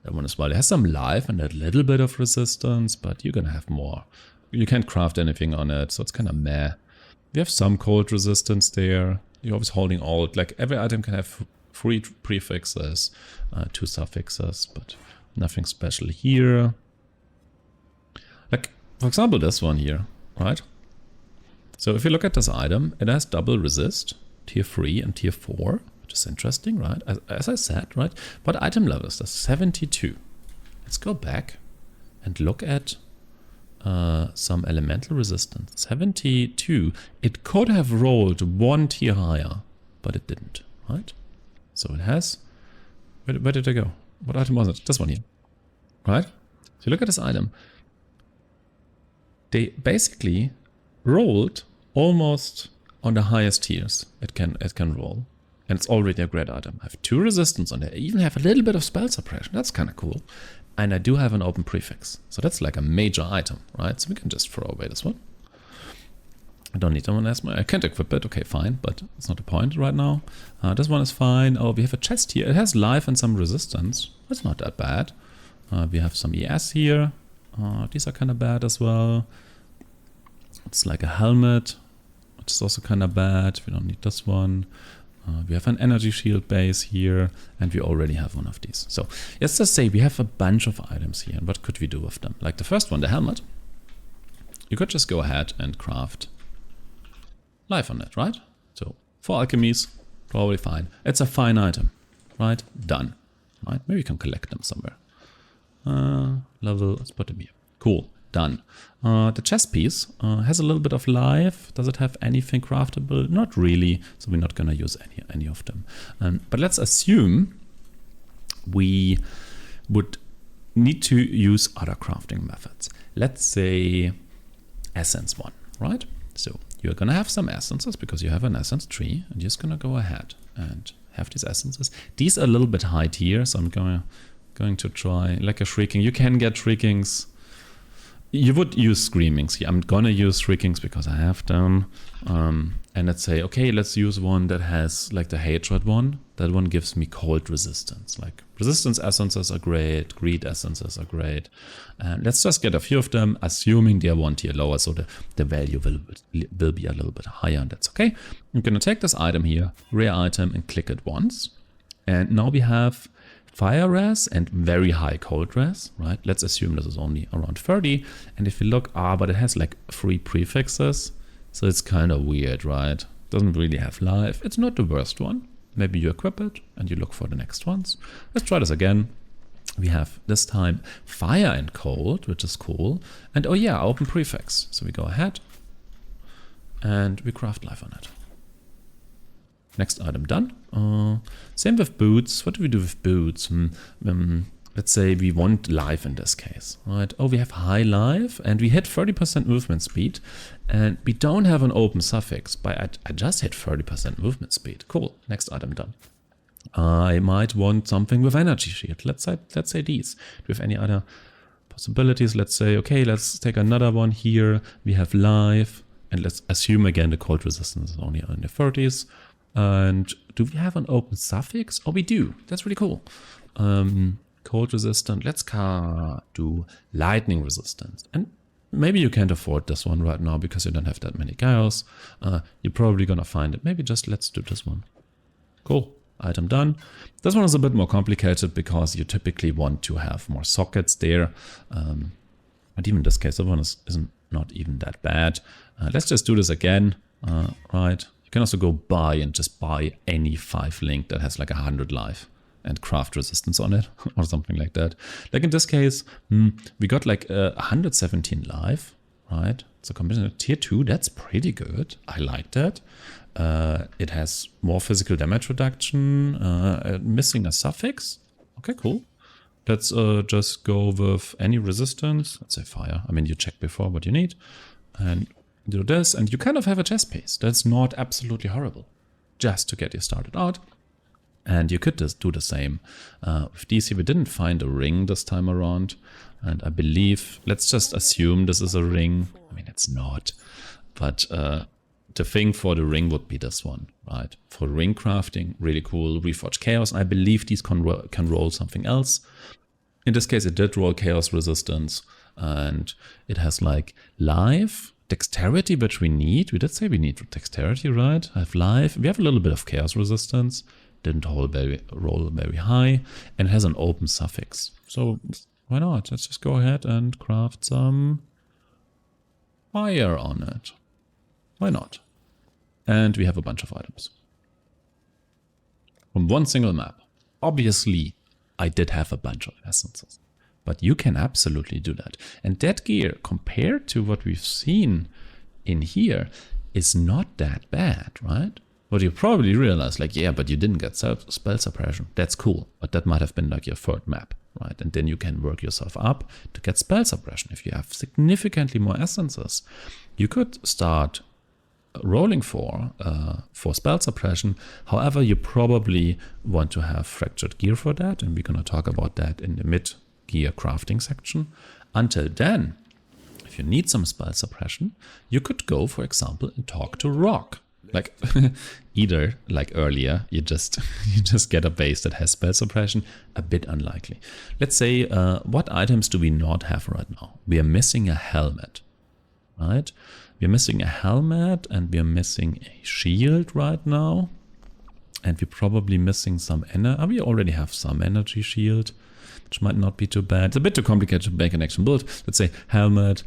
That one as well. It has some life and a little bit of resistance, but you're gonna have more. You can't craft anything on it, so it's kind of meh. We have some cold resistance there. You're always holding alt. Like every item can have 3 prefixes, 2 suffixes, but nothing special here. Like, for example, this one here, right? So if you look at this item, it has double resist, tier 3 and tier 4, which is interesting, right? As I said, right? What item level is this? 72. Let's go back and look at some elemental resistance. 72. It could have rolled 1 tier higher, but it didn't, right? So it has... Where did it go? What item was it? This one here, right? So you look at this item. They basically rolled almost on the highest tiers it can roll. And it's already a great item. I have 2 resistance on it. I even have a little bit of spell suppression. That's kind of cool. And I do have an open prefix. So that's like a major item, right? So we can just throw away this one. I don't need someone else. I can't equip it. Okay, fine. But it's not the point right now. This one is fine. Oh, we have a chest here. It has life and some resistance. That's not that bad. We have some ES here. These are kind of bad as well. It's like a helmet, which is also kind of bad. We don't need this one. We have an energy shield base here, and we already have one of these. So let's just say we have a bunch of items here. And what could we do with them? Like the first one, the helmet. You could just go ahead and craft life on it, right? So 4 alchemies, probably fine. It's a fine item, right? Done. Right? Maybe we can collect them somewhere. Level, let's put them here. Cool. Done. The chest piece has a little bit of life. Does it have anything craftable? Not really, so we're not going to use any of them. But let's assume we would need to use other crafting methods. Let's say essence 1, right? So you're going to have some essences because you have an essence tree, and you're just going to go ahead and have these essences. These are a little bit high tier, so I'm going to try like a shrieking. You can get shriekings. You would use screamings here. I'm gonna use shriekings because I have them. And let's say, okay, let's use one that has like the hatred one. That one gives me cold resistance. Like resistance essences are great, greed essences are great. And let's just get a few of them, assuming they're 1 tier lower, so the value will be a little bit higher, and that's okay. I'm gonna take this item here, rare item, and click it once. And now we have fire res and very high cold res, right? Let's assume this is only around 30. And if you look, but it has like 3 prefixes. So it's kind of weird, right? Doesn't really have life. It's not the worst one. Maybe you equip it and you look for the next ones. Let's try this again. We have this time fire and cold, which is cool. And oh yeah, open prefix. So we go ahead and we craft life on it. Next item done. Same with boots. What do we do with boots? Let's say we want life in this case, right? Oh, we have high life and we hit 30% movement speed, and we don't have an open suffix, but I just hit 30% movement speed. Cool. Next item done. I might want something with energy shield. Let's say these. Do we have any other possibilities? Let's say, okay, let's take another one here. We have life, and let's assume again the cold resistance is only in the 30s. And do we have an open suffix? Oh, we do. That's really cool. Cold resistant. Let's do lightning resistance. And maybe you can't afford this one right now because you don't have that many chaos. You're probably gonna find it. Maybe just let's do this one. Cool. Item done. This one is a bit more complicated because you typically want to have more sockets there. But even in this case, the one isn't not even that bad. Let's just do this again. Right. You can also go buy and just buy any 5 link that has like 100 life and craft resistance on it or something like that. Like in this case, we got like 117 life, right? So combination of tier 2, that's pretty good. I like that. It has more physical damage reduction, missing a suffix. Okay, cool. Let's just go with any resistance. Let's say fire. I mean, you checked before what you need. And do this, and you kind of have a chest piece. That's not absolutely horrible. Just to get you started out. And you could just do the same with DC. We didn't find a ring this time around. And I believe, let's just assume this is a ring. I mean, it's not. But the thing for the ring would be this one, right? For ring crafting, really cool. Reforge Chaos. I believe these can roll something else. In this case, it did roll chaos resistance, and it has like life, dexterity, which we need. We did say we need dexterity, right? I have life. We have a little bit of chaos resistance. Didn't roll very high, and it has an open suffix. So why not? Let's just go ahead and craft some fire on it. Why not? And we have a bunch of items from one single map. Obviously, I did have a bunch of essences, but you can absolutely do that. And that gear, compared to what we've seen in here, is not that bad, right? What you probably realize, like, yeah, but you didn't get spell suppression. That's cool, but that might have been like your third map, right? And then you can work yourself up to get spell suppression. If you have significantly more essences, you could start rolling for spell suppression. However, you probably want to have fractured gear for that, and we're going to talk about that in the mid-gear crafting section. Until then, if you need some spell suppression, you could go, for example, and talk to Rock. Like either like earlier, you just get a base that has spell suppression. A bit unlikely. Let's say what items do we not have right now? We are missing a helmet, right? We're missing a helmet and we're missing a shield right now. And we're probably missing some energy. We already have some energy shield, which might not be too bad. It's a bit too complicated to make an action build. Let's say helmet,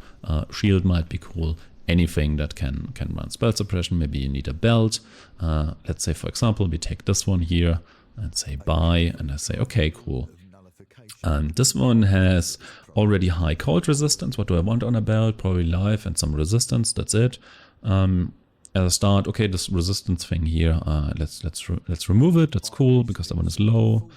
shield might be cool. Anything that can run spell suppression. Maybe you need a belt. Let's say, for example, we take this one here and say buy. And I say, okay, cool. This one has already high cold resistance. What do I want on a belt? Probably life and some resistance. That's it. As a start, okay, this resistance thing here, let's remove it. That's cool because that one is low.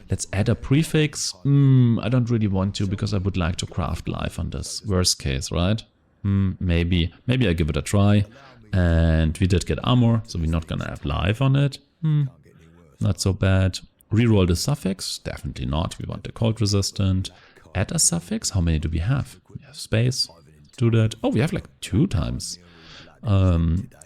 Let's add a prefix. I don't really want to because I would like to craft life on this. Worst case, right? Maybe I give it a try. And we did get armor, so we're not gonna have life on it. Not so bad. Reroll the suffix? Definitely not. We want the cold resistant. Add a suffix? How many do we have? We have space. Do that. Oh, we have like 2 times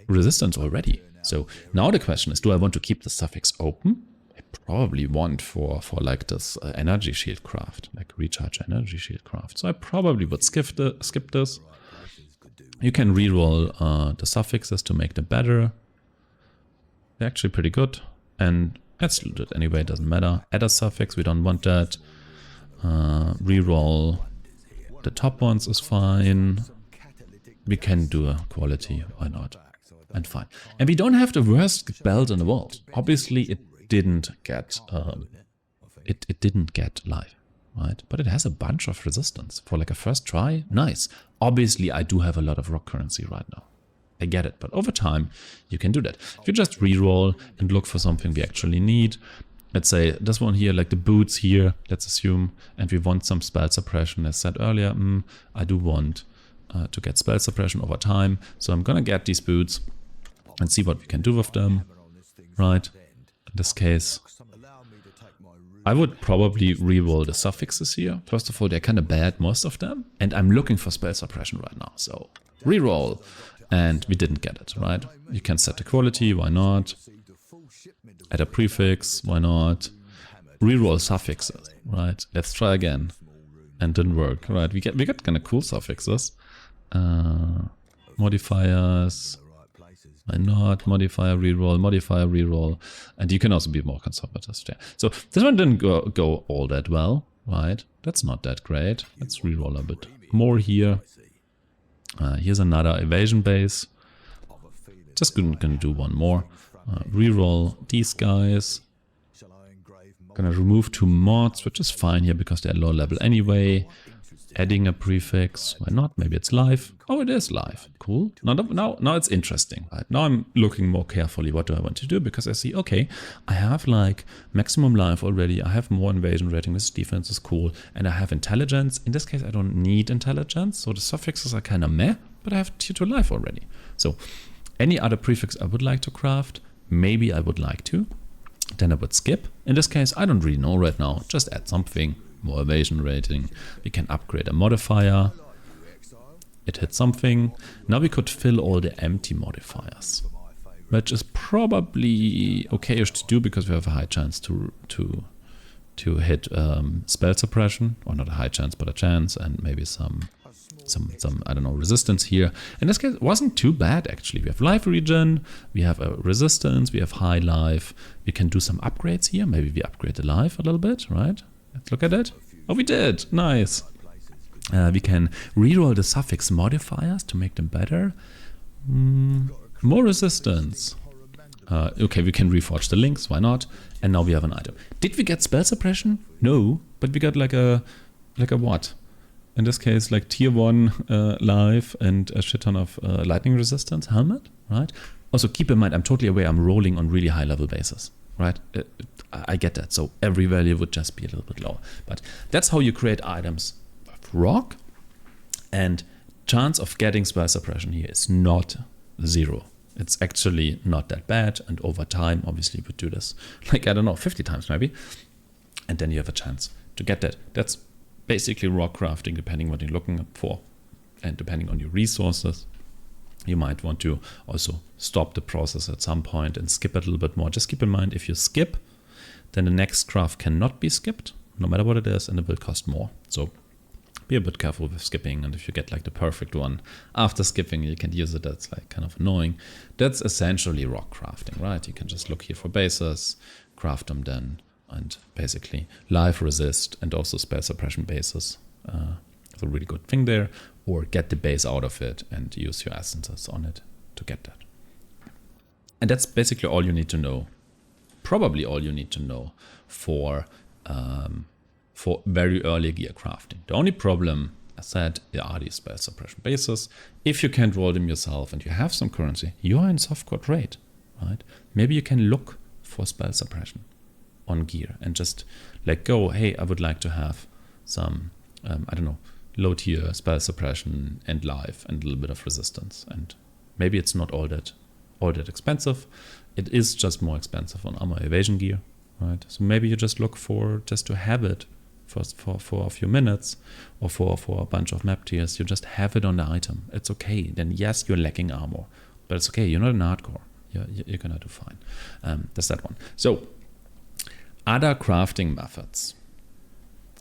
resistance already. So now the question is, do I want to keep the suffix open? I probably want for like this energy shield craft, like recharge energy shield craft. So I probably would skip this. You can reroll the suffixes to make them better. They're actually pretty good. And let's do it anyway, it doesn't matter. Add a suffix, we don't want that. Reroll the top ones is fine. We can do a quality, why not? And fine. And we don't have the worst belt in the world. Obviously it didn't get it didn't get life, right? But it has a bunch of resistance. For like a first try, nice. Obviously I do have a lot of rock currency right now. I get it, but over time you can do that. If you just reroll and look for something we actually need, let's say this one here, like the boots here, let's assume, and we want some spell suppression. As said earlier, I do want to get spell suppression over time, so I'm gonna get these boots and see what we can do with them, right? In this case, I would probably reroll the suffixes here. First of all, they're kind of bad, most of them, and I'm looking for spell suppression right now, so reroll. And we didn't get it, right? You can set the quality, why not? Add a prefix, why not? Reroll suffixes, right? Let's try again. And didn't work, right? We got kind of cool suffixes. Modifiers, why not? Modifier, reroll. And you can also be more conservative there. So this one didn't go all that well, right? That's not that great. Let's reroll a bit more here. Here's another evasion base. Just gonna do one more. Reroll these guys. Gonna remove 2 mods, which is fine here because they're low level anyway. Adding a prefix. Why not? Maybe it's live. Oh, it is live. Cool. Now it's interesting. Right? Now I'm looking more carefully. What do I want to do? Because I see, okay, I have like maximum life already. I have more invasion rating. This defense is cool. And I have intelligence. In this case, I don't need intelligence. So the suffixes are kind of meh, but I have tier 2 life already. So any other prefix I would like to craft, maybe I would like to. Then I would skip. In this case, I don't really know right now. Just add something. More evasion rating. We can upgrade a modifier. It hit something. Now we could fill all the empty modifiers, which is probably okay-ish to do because we have a high chance to to hit spell suppression, or not a high chance, but a chance, and maybe some I don't know, resistance here. In this case, it wasn't too bad actually. We have life regen, we have a resistance, we have high life. We can do some upgrades here. Maybe we upgrade the life a little bit, right? Let's look at it. Oh, we did. Nice. We can reroll the suffix modifiers to make them better. More resistance. Okay, we can reforge the links. Why not? And now we have an item. Did we get spell suppression? No, but we got like a what? In this case, like tier 1 life and a shit ton of lightning resistance helmet, right? Also, keep in mind, I'm totally aware I'm rolling on really high level bases, right? I get that. So every value would just be a little bit lower. But that's how you create items with rock. And chance of getting spell suppression here is not 0. It's actually not that bad. And over time, obviously, you would do this like, I don't know, 50 times maybe. And then you have a chance to get that. That's basically rock crafting, depending what you're looking for. And depending on your resources, you might want to also stop the process at some point and skip it a little bit more. Just keep in mind, if you skip, then the next craft cannot be skipped, no matter what it is, and it will cost more. So be a bit careful with skipping, and if you get like the perfect one after skipping, you can use it. That's like kind of annoying. That's essentially rock crafting, right? You can just look here for bases, craft them then, and basically life resist and also spell suppression bases. It's a really good thing there. Or get the base out of it and use your essences on it to get that. And that's basically all you need to know. Probably all you need to know for very early gear crafting. The only problem, as said, are these spell suppression bases. If you can't roll them yourself and you have some currency, you are in softcore trade, right? Maybe you can look for spell suppression on gear and just let go. Hey, I would like to have some, I don't know, low tier spell suppression and life and a little bit of resistance. And maybe it's not all that expensive. It is just more expensive on armor evasion gear, right? So maybe you just look for just to have it for a few minutes, or for a bunch of map tiers. You just have it on the item. It's okay. Then yes, you're lacking armor, but it's okay. You're not in hardcore. You're gonna do fine. That's that one. So other crafting methods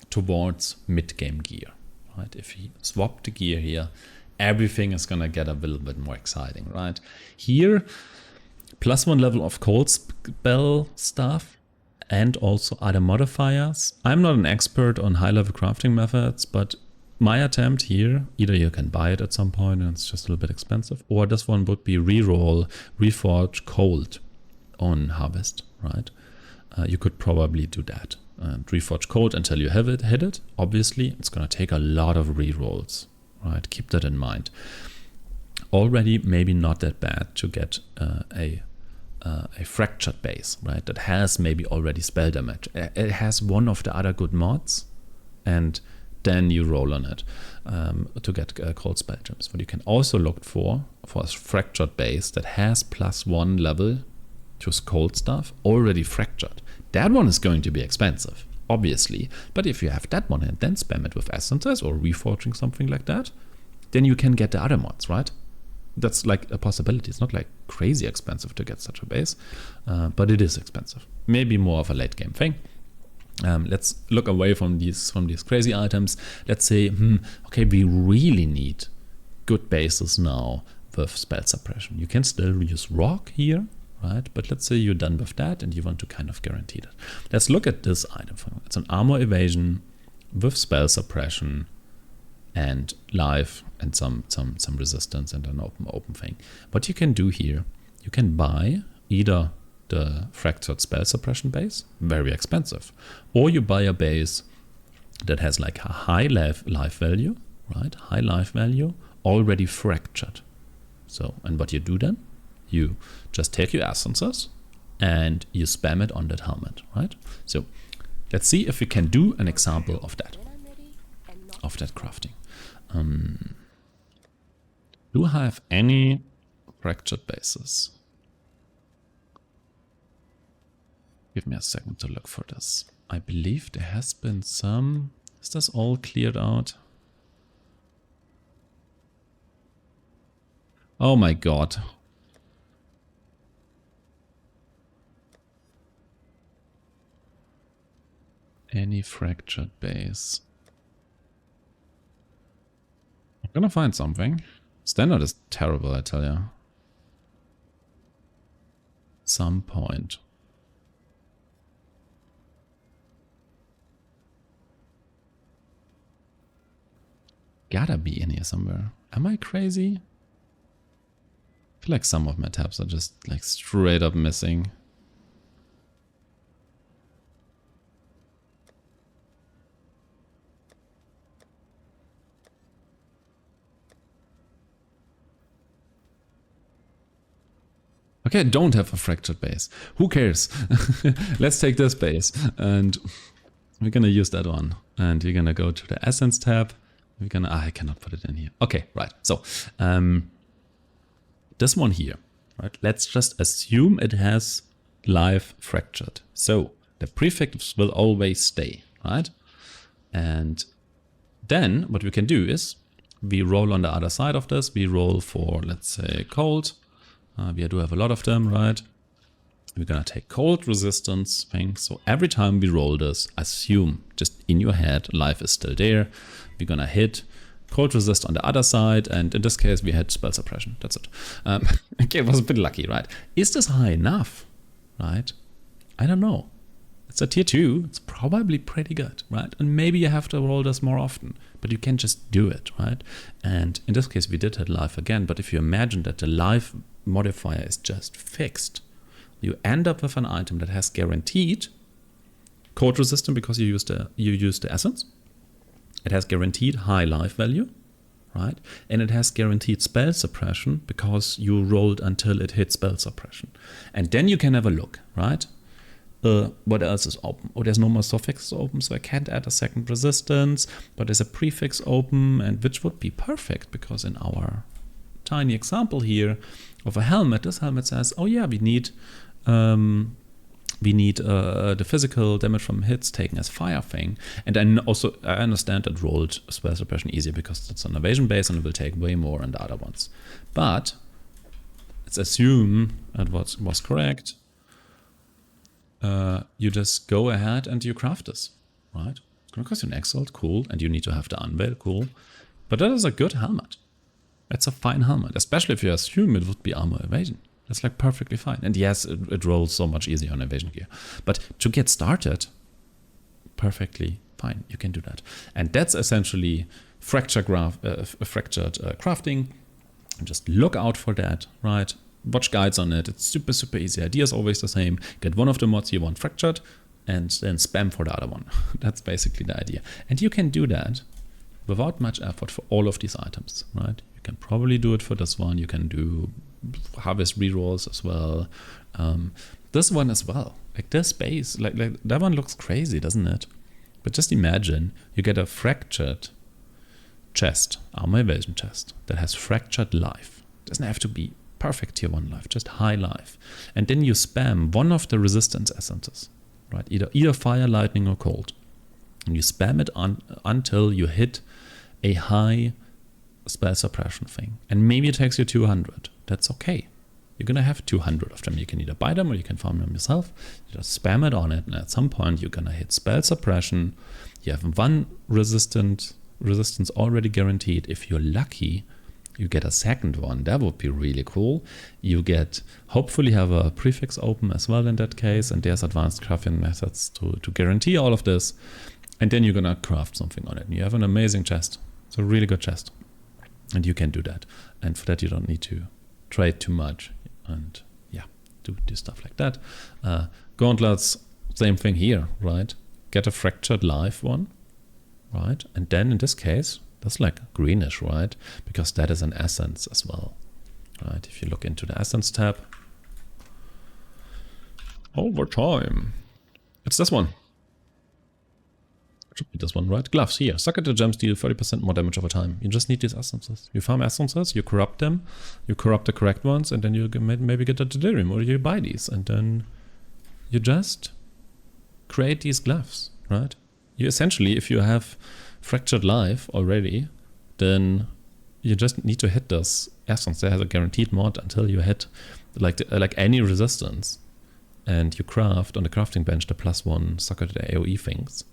towards mid-game gear. Right? If you swap the gear here, everything is gonna get a little bit more exciting, right? Here, +1 level of cold spell stuff and also other modifiers. I'm not an expert on high-level crafting methods, but my attempt here, either you can buy it at some point and it's just a little bit expensive, or this one would be reroll, reforge cold on harvest, right? You could probably do that. Reforge cold until you have it, hit it. Obviously, it's going to take a lot of rerolls, right? Keep that in mind. Already, maybe not that bad to get a fractured base, right? That has maybe already spell damage. It has one of the other good mods, and then you roll on it to get cold spell gems. But you can also look for a fractured base that has +1 level to cold stuff already fractured. That one is going to be expensive, obviously. But if you have that one and then spam it with essences or reforging something like that, then you can get the other mods, right? That's like a possibility. It's not like crazy expensive to get such a base, but it is expensive. Maybe more of a late game thing. Let's look away from these crazy items. Let's say, okay, we really need good bases now with spell suppression. You can still use rock here, right? But let's say you're done with that and you want to kind of guarantee that. Let's look at this item. It's an armor evasion with spell suppression and life and some resistance and an open thing. What you can do here, you can buy either the fractured spell suppression base, very expensive, or you buy a base that has like a high life value, right? High life value, already fractured. So, and what you do then? You just take your essences and you spam it on that helmet, right? So let's see if we can do an example of that crafting. Do I have any fractured bases? Give me a second to look for this. I believe there has been some. Is this all cleared out? Oh my god. Any fractured base. I'm gonna find something. Standard is terrible, I tell you. Some point. Gotta be in here somewhere. Am I crazy? I feel like some of my tabs are just like straight up missing. Okay, I don't have a fractured base. Who cares? Let's take this base and we're gonna use that one. And we're gonna go to the Essence tab. We're gonna, I cannot put it in here. Okay, right. So, this one here, right? Let's just assume it has live fractured. So the prefix will always stay, right? And then what we can do is we roll on the other side of this. We roll for, let's say, cold. We do have a lot of them, right? We're gonna take cold resistance thing. So every time we roll this, assume just in your head, life is still there. We're gonna hit cold resist on the other side, and in this case we had spell suppression. That's it. Okay, it was a bit lucky, right? Is this high enough, right? I don't know. It's a tier 2. It's probably pretty good, right? And maybe you have to roll this more often, but you can just do it, right? And in this case we did hit life again, but if you imagine that the life modifier is just fixed, you end up with an item that has guaranteed cold resistance because you use the essence. It has guaranteed high life value, right? And it has guaranteed spell suppression because you rolled until it hit spell suppression. And then you can have a look, right? What else is open? Oh, there's no more suffixes open, so I can't add a second resistance, but there's a prefix open, and which would be perfect because in our tiny example here of a helmet, this helmet says, oh yeah, we need the physical damage from hits taken as fire thing. And then also I understand that rolled spell suppression easier because it's an evasion base and it will take way more than the other ones. But let's assume that was correct. You just go ahead and you craft this, right? It's gonna cost you an exalt, cool, and you need to have the unveil, cool. But that is a good helmet. That's a fine helmet, especially if you assume it would be armor evasion. That's like perfectly fine. And yes, it rolls so much easier on evasion gear. But to get started, perfectly fine. You can do that. And that's essentially fractured crafting. And just look out for that, right? Watch guides on it. It's super, super easy. Idea is always the same. Get one of the mods you want fractured and then spam for the other one. That's basically the idea. And you can do that without much effort for all of these items, right? You can probably do it for this one. You can do harvest rerolls as well. This one as well. Like this base, like that one looks crazy, doesn't it? But just imagine you get a fractured chest, armor evasion chest, that has fractured life. It doesn't have to be perfect tier 1 life, just high life. And then you spam one of the resistance essences, right? Either fire, lightning, or cold. And you spam it until you hit a high spell suppression thing. And maybe it takes you 200. That's okay. You're gonna have 200 of them. You can either buy them or you can farm them yourself. You just spam it on it, and at some point you're gonna hit spell suppression. You have one resistance already guaranteed. If you're lucky, you get a second one. That would be really cool. You get, hopefully have a prefix open as well in that case, and there's advanced crafting methods to guarantee all of this. And then you're gonna craft something on it. And you have an amazing chest. It's a really good chest. And you can do that. And for that you don't need to trade too much. And yeah, do stuff like that. Gauntlets, same thing here, right? Get a fractured life one, right? And then in this case, that's like greenish, right? Because that is an essence as well, right? If you look into the essence tab, over time, it's this one. It should be this one, right? Gloves here. Suck at the gems, deal 30% more damage over time. You just need these essences. You farm essences, you corrupt them, you corrupt the correct ones, and then you maybe get a delirium, or you buy these, and then you just create these gloves, right? You essentially, if you have fractured life already, then you just need to hit this essence. There has a guaranteed mod until you hit like any resistance, and you craft on the crafting bench the +1 sucker to the AoE things.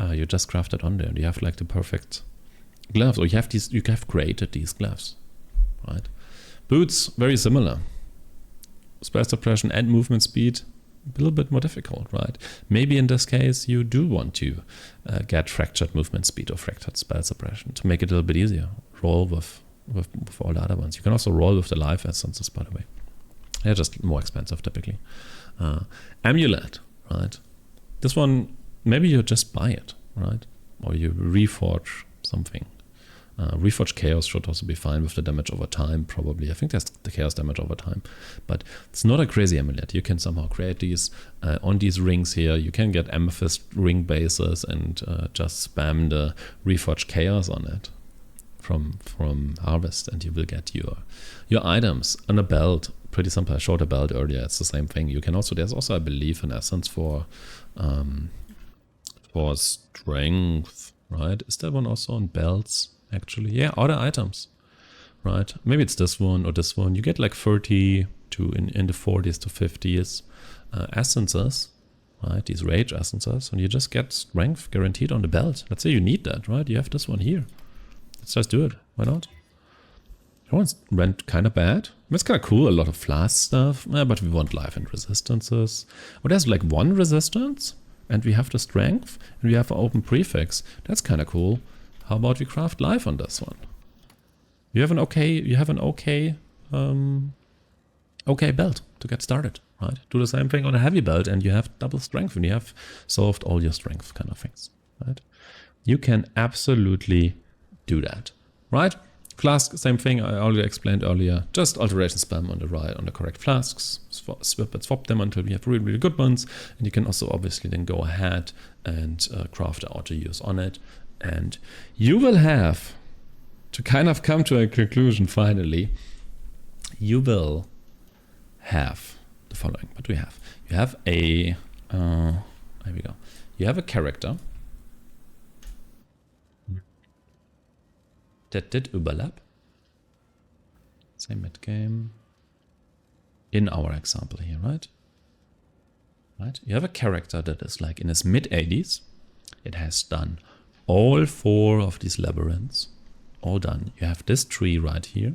You just craft it on there. You have like the perfect gloves, or you have created these gloves, right? Boots, very similar. Spell suppression and movement speed, a little bit more difficult, right? Maybe in this case you do want to get fractured movement speed or fractured spell suppression to make it a little bit easier. Roll with all the other ones. You can also roll with the life essences, by the way. They're just more expensive typically. Amulet, right? This one, maybe you just buy it, right? Or you reforge something. Reforged Chaos should also be fine with the damage over time, probably. I think there's the Chaos damage over time. But it's not a crazy amulet. You can somehow create these on these rings here. You can get Amethyst ring bases and just spam the Reforged Chaos on it from Harvest, and you will get your items on a belt. Pretty simple. I showed a belt earlier. It's the same thing. You can also, there's also, I believe, an essence for strength, right? Is that one also on belts? Actually, yeah, other items, right? Maybe it's this one or this one. You get like 30 to in the 40s to 50s essences, right? These rage essences, and you just get strength guaranteed on the belt. Let's say you need that, right? You have this one here. Let's just do it. Why not? That one's went kind of bad. It's kind of cool. A lot of flask stuff, but we want life and resistances. Oh, there's like one resistance, and we have the strength, and we have an open prefix. That's kind of cool. How about we craft life on this one? You have an okay belt to get started, right? Do the same thing on a heavy belt and you have double strength and you have solved all your strength kind of things, right? You can absolutely do that, right? Flask, same thing I already explained earlier. Just alteration spam on the right, on the correct flasks. Swap them until we have really, really good ones. And you can also obviously then go ahead and craft the auto use on it. And you will have, to kind of come to a conclusion finally, you will have the following. What do we have? You have a, there we go. You have a character that did overlap. Same mid-game. In our example here, right? Right? You have a character that is like in his mid-80s. It has done all 4 of these labyrinths, all done. You have this tree right here.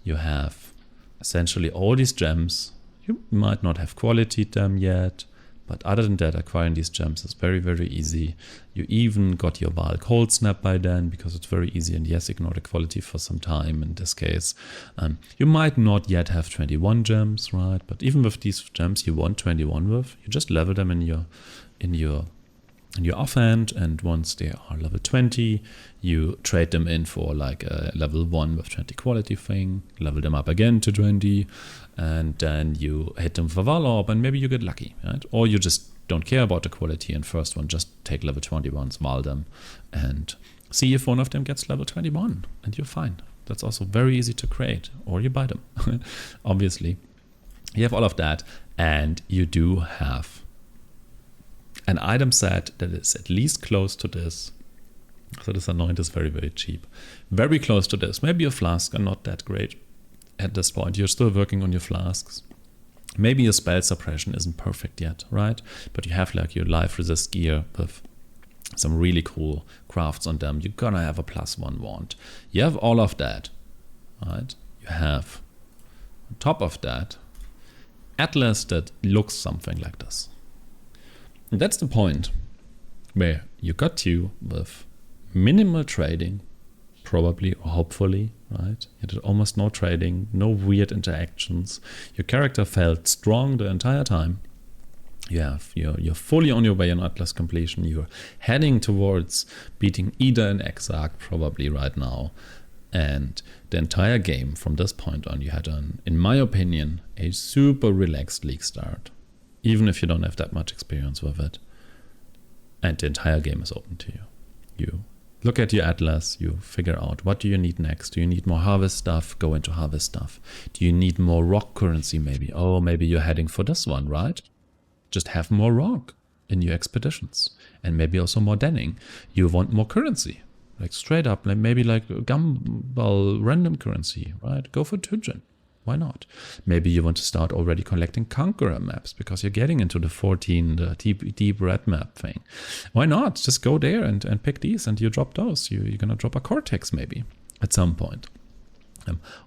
You have essentially all these gems. You might not have qualityed them yet, but other than that, acquiring these gems is very, very easy. You even got your Val Cold Snap by then, because it's very easy, and yes, ignore the quality for some time in this case. You might not yet have 21 gems, right? But even with these gems you want 21 with, you just level them in your offhand, and once they are level 20, you trade them in for like a level 1 with 20 quality thing, level them up again to 20, and then you hit them for Val Orb, and maybe you get lucky, right? Or you just don't care about the quality, and first one, just take level 21s, Val them, and see if one of them gets level 21, and you're fine. That's also very easy to create, or you buy them, obviously. You have all of that, and you do have an item set that is at least close to this. So this anoint is very, very cheap. Very close to this. Maybe your flasks are not that great at this point. You're still working on your flasks. Maybe your spell suppression isn't perfect yet, right? But you have like your life resist gear with some really cool crafts on them. You're gonna have a +1 wand. You have all of that, right? You have, on top of that, Atlas that looks something like this. And that's the point where you got to with minimal trading, probably or hopefully, right? You did almost no trading, no weird interactions. Your character felt strong the entire time. You're fully on your way on Atlas completion. You're heading towards beating Ida and Exarch probably right now. And the entire game from this point on, you had in my opinion, a super relaxed league start. Even if you don't have that much experience with it. And the entire game is open to you. You look at your Atlas, you figure out what do you need next. Do you need more harvest stuff? Go into harvest stuff. Do you need more rock currency maybe? Oh, maybe you're heading for this one, right? Just have more rock in your expeditions. And maybe also more denning. You want more currency. Like straight up, like maybe like Gumball random currency, right? Go for Tujin. Why not? Maybe you want to start already collecting Conqueror maps because you're getting into the 14, the deep red map thing. Why not? Just go there and pick these, and you drop those. You're going to drop a Cortex maybe at some point.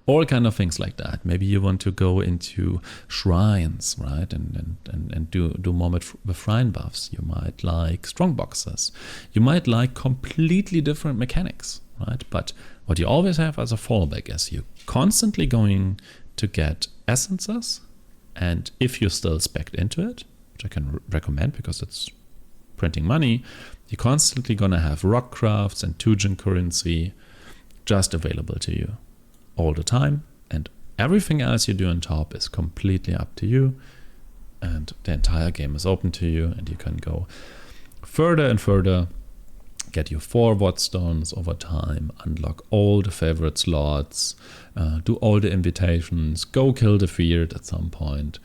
All kind of things like that. Maybe you want to go into shrines, right? And do more with shrine buffs. You might like strong boxes. You might like completely different mechanics, right? But what you always have as a fallback is you constantly going to get essences, and if you're still specced into it, which I can recommend because it's printing money, you're constantly gonna have rock crafts and Tujin currency just available to you all the time, and everything else you do on top is completely up to you, and the entire game is open to you, and you can go further and further, get your 4 Watt stones over time, unlock all the favorite slots, do all the invitations, go kill the Feared at some point.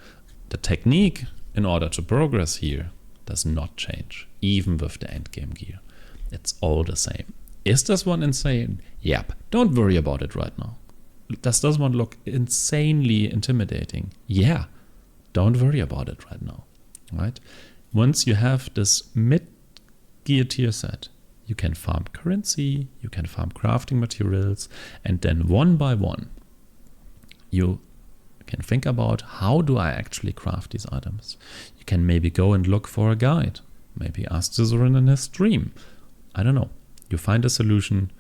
The technique in order to progress here does not change, even with the endgame gear. It's all the same. Is this one insane? Yep. Don't worry about it right now. Does this one look insanely intimidating? Yeah. Don't worry about it right now. Right? Once you have this mid-gear tier set, you can farm currency, you can farm crafting materials, and then one by one, you can think about, how do I actually craft these items? You can maybe go and look for a guide. Maybe ask Cizorin in his stream. I don't know. You find a solution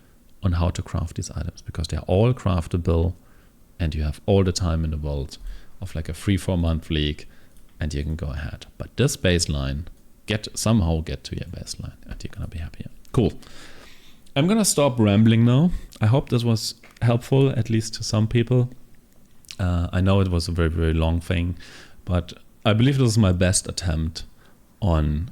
on how to craft these items, because they're all craftable, and you have all the time in the world of like a 3-4 month league, and you can go ahead. But this baseline, somehow get to your baseline, and you're gonna be happier. Cool. I'm gonna stop rambling now. I hope this was helpful, at least to some people. I know it was a very, very long thing, but I believe this is my best attempt on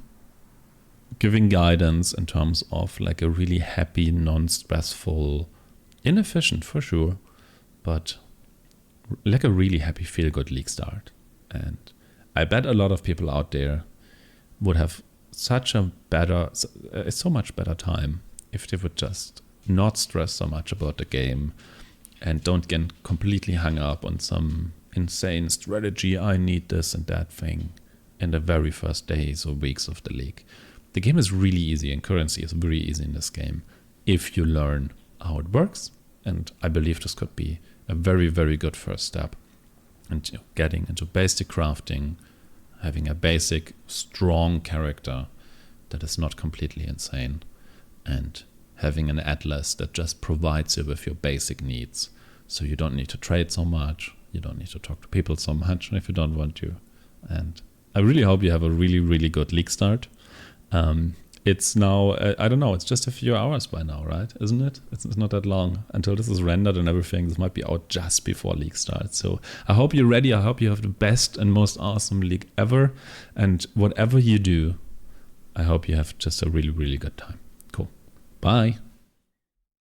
giving guidance in terms of like a really happy, non-stressful, inefficient for sure, but like a really happy, feel-good league start. And I bet a lot of people out there would have so much better time if they would just not stress so much about the game and don't get completely hung up on some insane strategy, I need this and that thing in the very first days or weeks of the league. The game is really easy, and currency is very easy in this game if you learn how it works, and I believe this could be a very, very good first step into getting into basic crafting, having a basic, strong character that is not completely insane, and having an atlas that just provides you with your basic needs. So you don't need to trade so much, you don't need to talk to people so much if you don't want to. And I really hope you have a really, really good league start. It's now, I don't know, it's just a few hours by now, right? Isn't it? It's not that long until this is rendered and everything. This might be out just before league starts. So I hope you're ready. I hope you have the best and most awesome league ever. And whatever you do, I hope you have just a really, really good time. Cool. Bye.